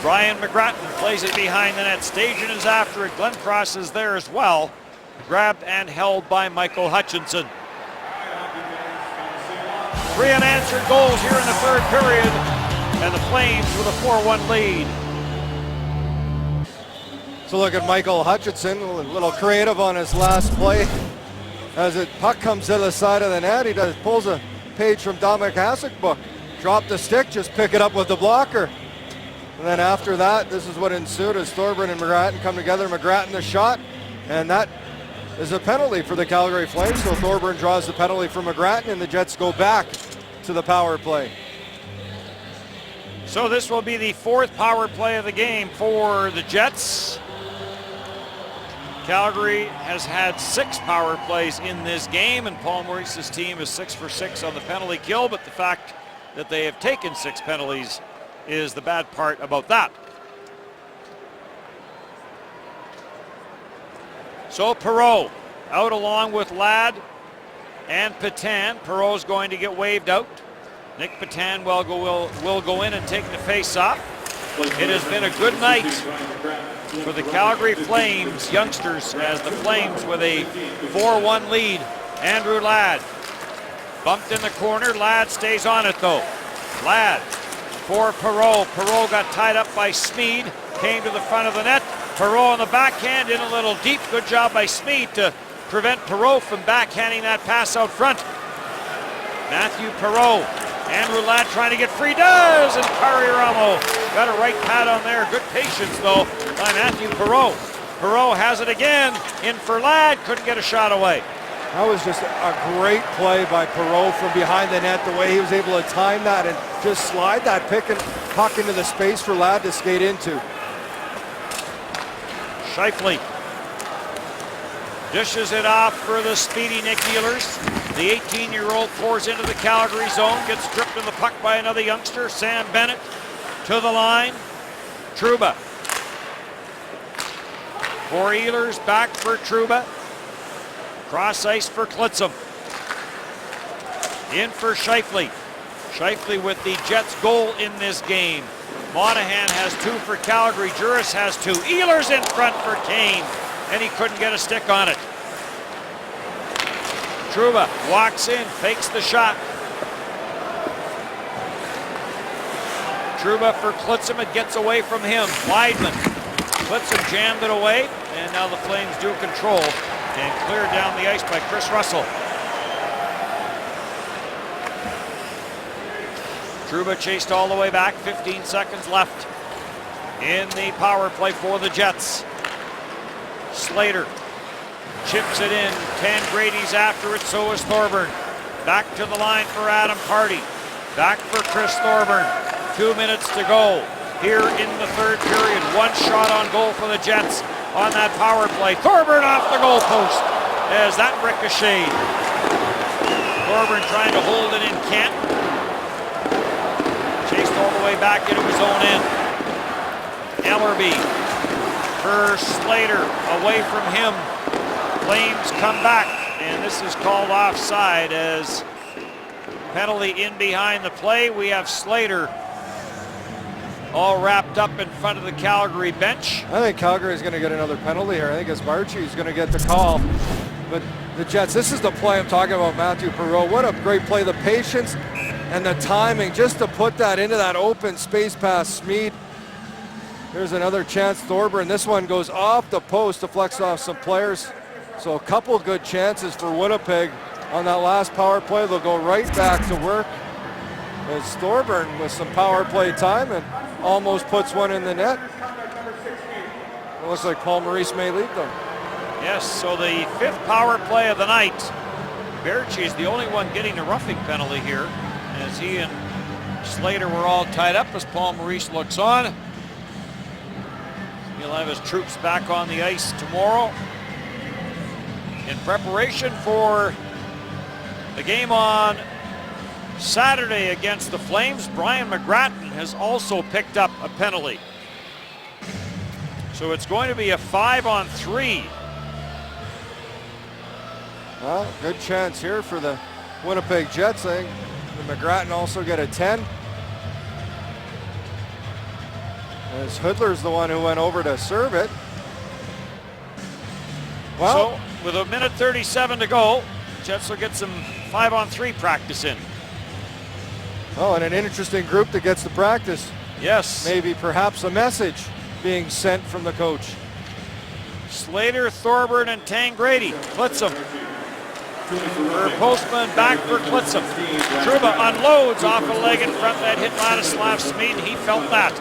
Brian McGrattan plays it behind the net. Stajan is after it. Glenn Cross is there as well. Grabbed and held by Michael Hutchinson. 3 unanswered goals here in the third period, and the Flames with a 4-1 lead. So look at Michael Hutchinson, a little creative on his last play. As the puck comes to the side of the net, he pulls a page from Dominic Hasek book. Drop the stick, just pick it up with the blocker. And then after that, this is what ensued as Thorburn and McGrattan come together. McGrattan the shot, and that is a penalty for the Calgary Flames. So Thorburn draws the penalty for McGrattan, and the Jets go back to the power play. So this will be the 4th power play of the game for the Jets. Calgary has had 6 power plays in this game, and Paul Maurice's team is 6 for 6 on the penalty kill, but the fact that they have taken 6 penalties is the bad part about that. So Perreault out along with Ladd and Petan. Perreault's going to get waved out. Nick Petan will go in and take the face-off. It has been a good night for the Calgary Flames youngsters, as the Flames with a 4-1 lead. Andrew Ladd bumped in the corner. Ladd stays on it though. Ladd for Perreault. Perreault got tied up by Smead. Came to the front of the net. Perreault on the backhand in a little deep. Good job by Smead to prevent Perreault from backhanding that pass out front. Matthew Perreault. Andrew Ladd trying to get free, does, and Kari Ramo got a right pad on there. Good patience though by Matthew Perreault. Perreault has it again, in for Ladd, couldn't get a shot away. That was just a great play by Perreault from behind the net, the way he was able to time that and just slide that puck into the space for Ladd to skate into. Scheifele dishes it off for the speedy Nick Ehlers. The 18-year-old pours into the Calgary zone, gets stripped of the puck by another youngster, Sam Bennett, to the line. Trouba. For Ehlers, back for Trouba. Cross ice for Klitzum. In for Scheifele. Scheifele with the Jets goal in this game. Monahan has 2 for Calgary. Juris has 2. Ehlers in front for Kane, and he couldn't get a stick on it. Trouba walks in, fakes the shot. Trouba for Klitzem, it gets away from him. Weidman. Klitzem jammed it away, and now the Flames do control and cleared down the ice by Chris Russell. Trouba chased all the way back, 15 seconds left in the power play for the Jets. Slater chips it in. Tangrady's after it, so is Thorburn. Back to the line for Adam Pardy. Back for Chris Thorburn. 2 minutes to go here in the third period. 1 shot on goal for the Jets on that power play. Thorburn off the goalpost as that ricocheted. Thorburn trying to hold it in Canton. Chased all the way back into his own end. Ellerby for Slater, away from him. Flames come back, and this is called offside as penalty in behind the play. We have Slater all wrapped up in front of the Calgary bench. I think Calgary is going to get another penalty here. I think it's Marchie who's going to get the call. But the Jets, this is the play I'm talking about, Matthew Perreault. What a great play. The patience and the timing just to put that into that open space past Smeed. Here's another chance. Thorburn. This one goes off the post, deflects off some players. So a couple good chances for Winnipeg on that last power play. They'll go right back to work as Thorburn with some power play time and almost puts one in the net. It looks like Paul Maurice may lead them. Yes, so the 5th power play of the night. Berchi is the only one getting the roughing penalty here, as he and Slater were all tied up as Paul Maurice looks on. He'll have his troops back on the ice tomorrow in preparation for the game on Saturday against the Flames. Brian McGrattan has also picked up a penalty. So it's going to be a 5-on-3. Well, good chance here for the Winnipeg Jets. I think the McGrattan also get a 10. As Hoodler's the one who went over to serve it. Well, so with 1:37 to go, Jets will get some 5-on-3 practice in. oh, and an interesting group that gets to practice. Yes. Maybe perhaps a message being sent from the coach. Slater, Thorburn, and Tangrady. Klitzem. For Postman, back for Klitzem. Trouba unloads off a leg in front that hit Ladislav Smeed. He felt that.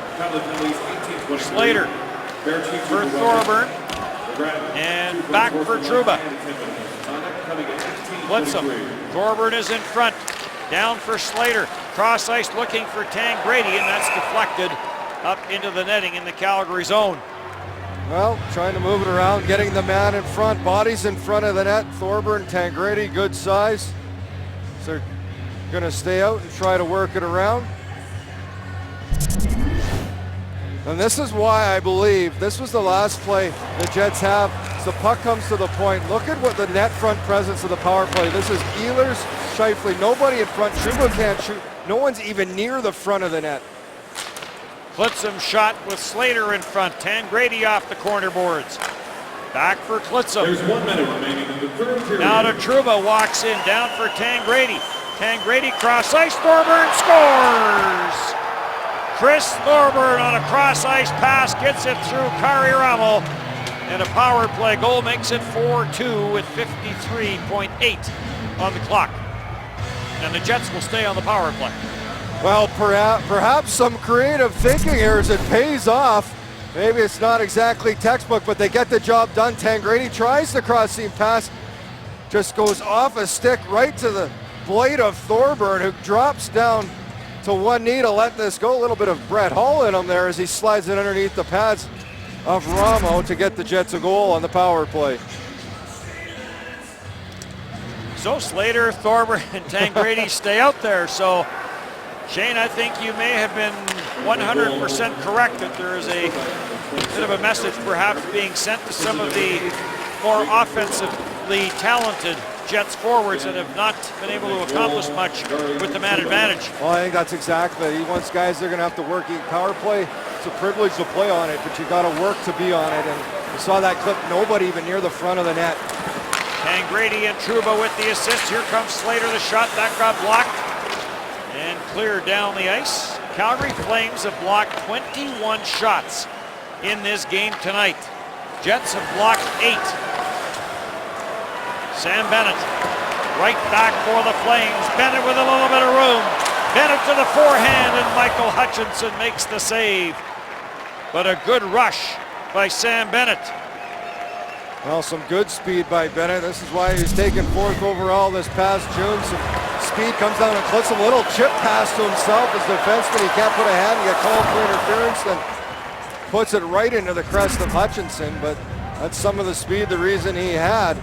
Slater for Thorburn. And back for Trouba. Klitzem. Thorburn is in front. Down for Slater. Cross ice looking for Tangrady, and that's deflected up into the netting in the Calgary zone. Well, trying to move it around, getting the man in front, bodies in front of the net. Thorburn, Tangrady, good size. So they're going to stay out and try to work it around. And this is why I believe this was the last play the Jets have. As the puck comes to the point, look at what the net front presence of the power play. This is Ehlers, Scheifele, nobody in front. Trouba can't shoot. No one's even near the front of the net. Klitzem shot with Slater in front. Tangrady off the corner boards. Back for Klitzem. There's 1 minute remaining in the third period. Now to Trouba, walks in, down for Tangrady. Tangrady cross ice, Thorburn scores! Chris Thorburn on a cross ice pass gets it through Kari Ramo, and a power play goal makes it 4-2 with 53.8 on the clock. And the Jets will stay on the power play. Well, perhaps some creative thinking here as it pays off. Maybe it's not exactly textbook, but they get the job done. Tangrady tries the cross-seam pass, just goes off a stick right to the blade of Thorburn, who drops down to one knee to let this go. A little bit of Brett Hull in him there as he slides it underneath the pads of Ramo to get the Jets a goal on the power play. So Slater, Thorburn, and Tangrady stay out there. So Shane, I think you may have been 100% correct that there is a bit of a message perhaps being sent to some of the more offensively talented Jets forwards that have not been able to accomplish much with the man advantage. Well, I think that's exactly it. He wants guys that are going to have to work. Power play, it's a privilege to play on it, but you got to work to be on it. And you saw that clip, nobody even near the front of the net. Tangradi and Trouba with the assist. Here comes Slater, the shot. That got blocked and cleared down the ice. Calgary Flames have blocked 21 shots in this game tonight. Jets have blocked 8. Sam Bennett right back for the Flames. Bennett with a little bit of room. Bennett to the forehand, and Michael Hutchinson makes the save. But a good rush by Sam Bennett. Well, some good speed by Bennett. This is why he's taken 4th overall this past June. Some speed, comes down and clips a little chip pass to himself as defenseman. He can't put a hand, he got called for interference, then puts it right into the crest of Hutchinson. But that's some of the speed, the reason he had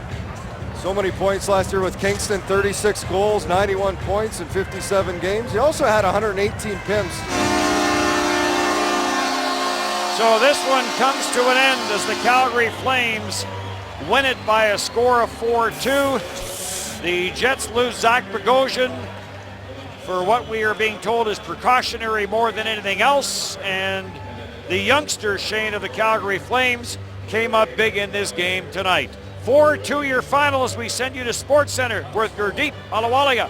so many points last year with Kingston. 36 goals, 91 points in 57 games. He also had 118 PIMs. So this one comes to an end as the Calgary Flames win it by a score of 4-2. The Jets lose Zach Bogosian for what we are being told is precautionary more than anything else. And the youngster Shane of the Calgary Flames came up big in this game tonight. 4-2 your final as we send you to SportsCenter with Gurdeep Ahluwalia.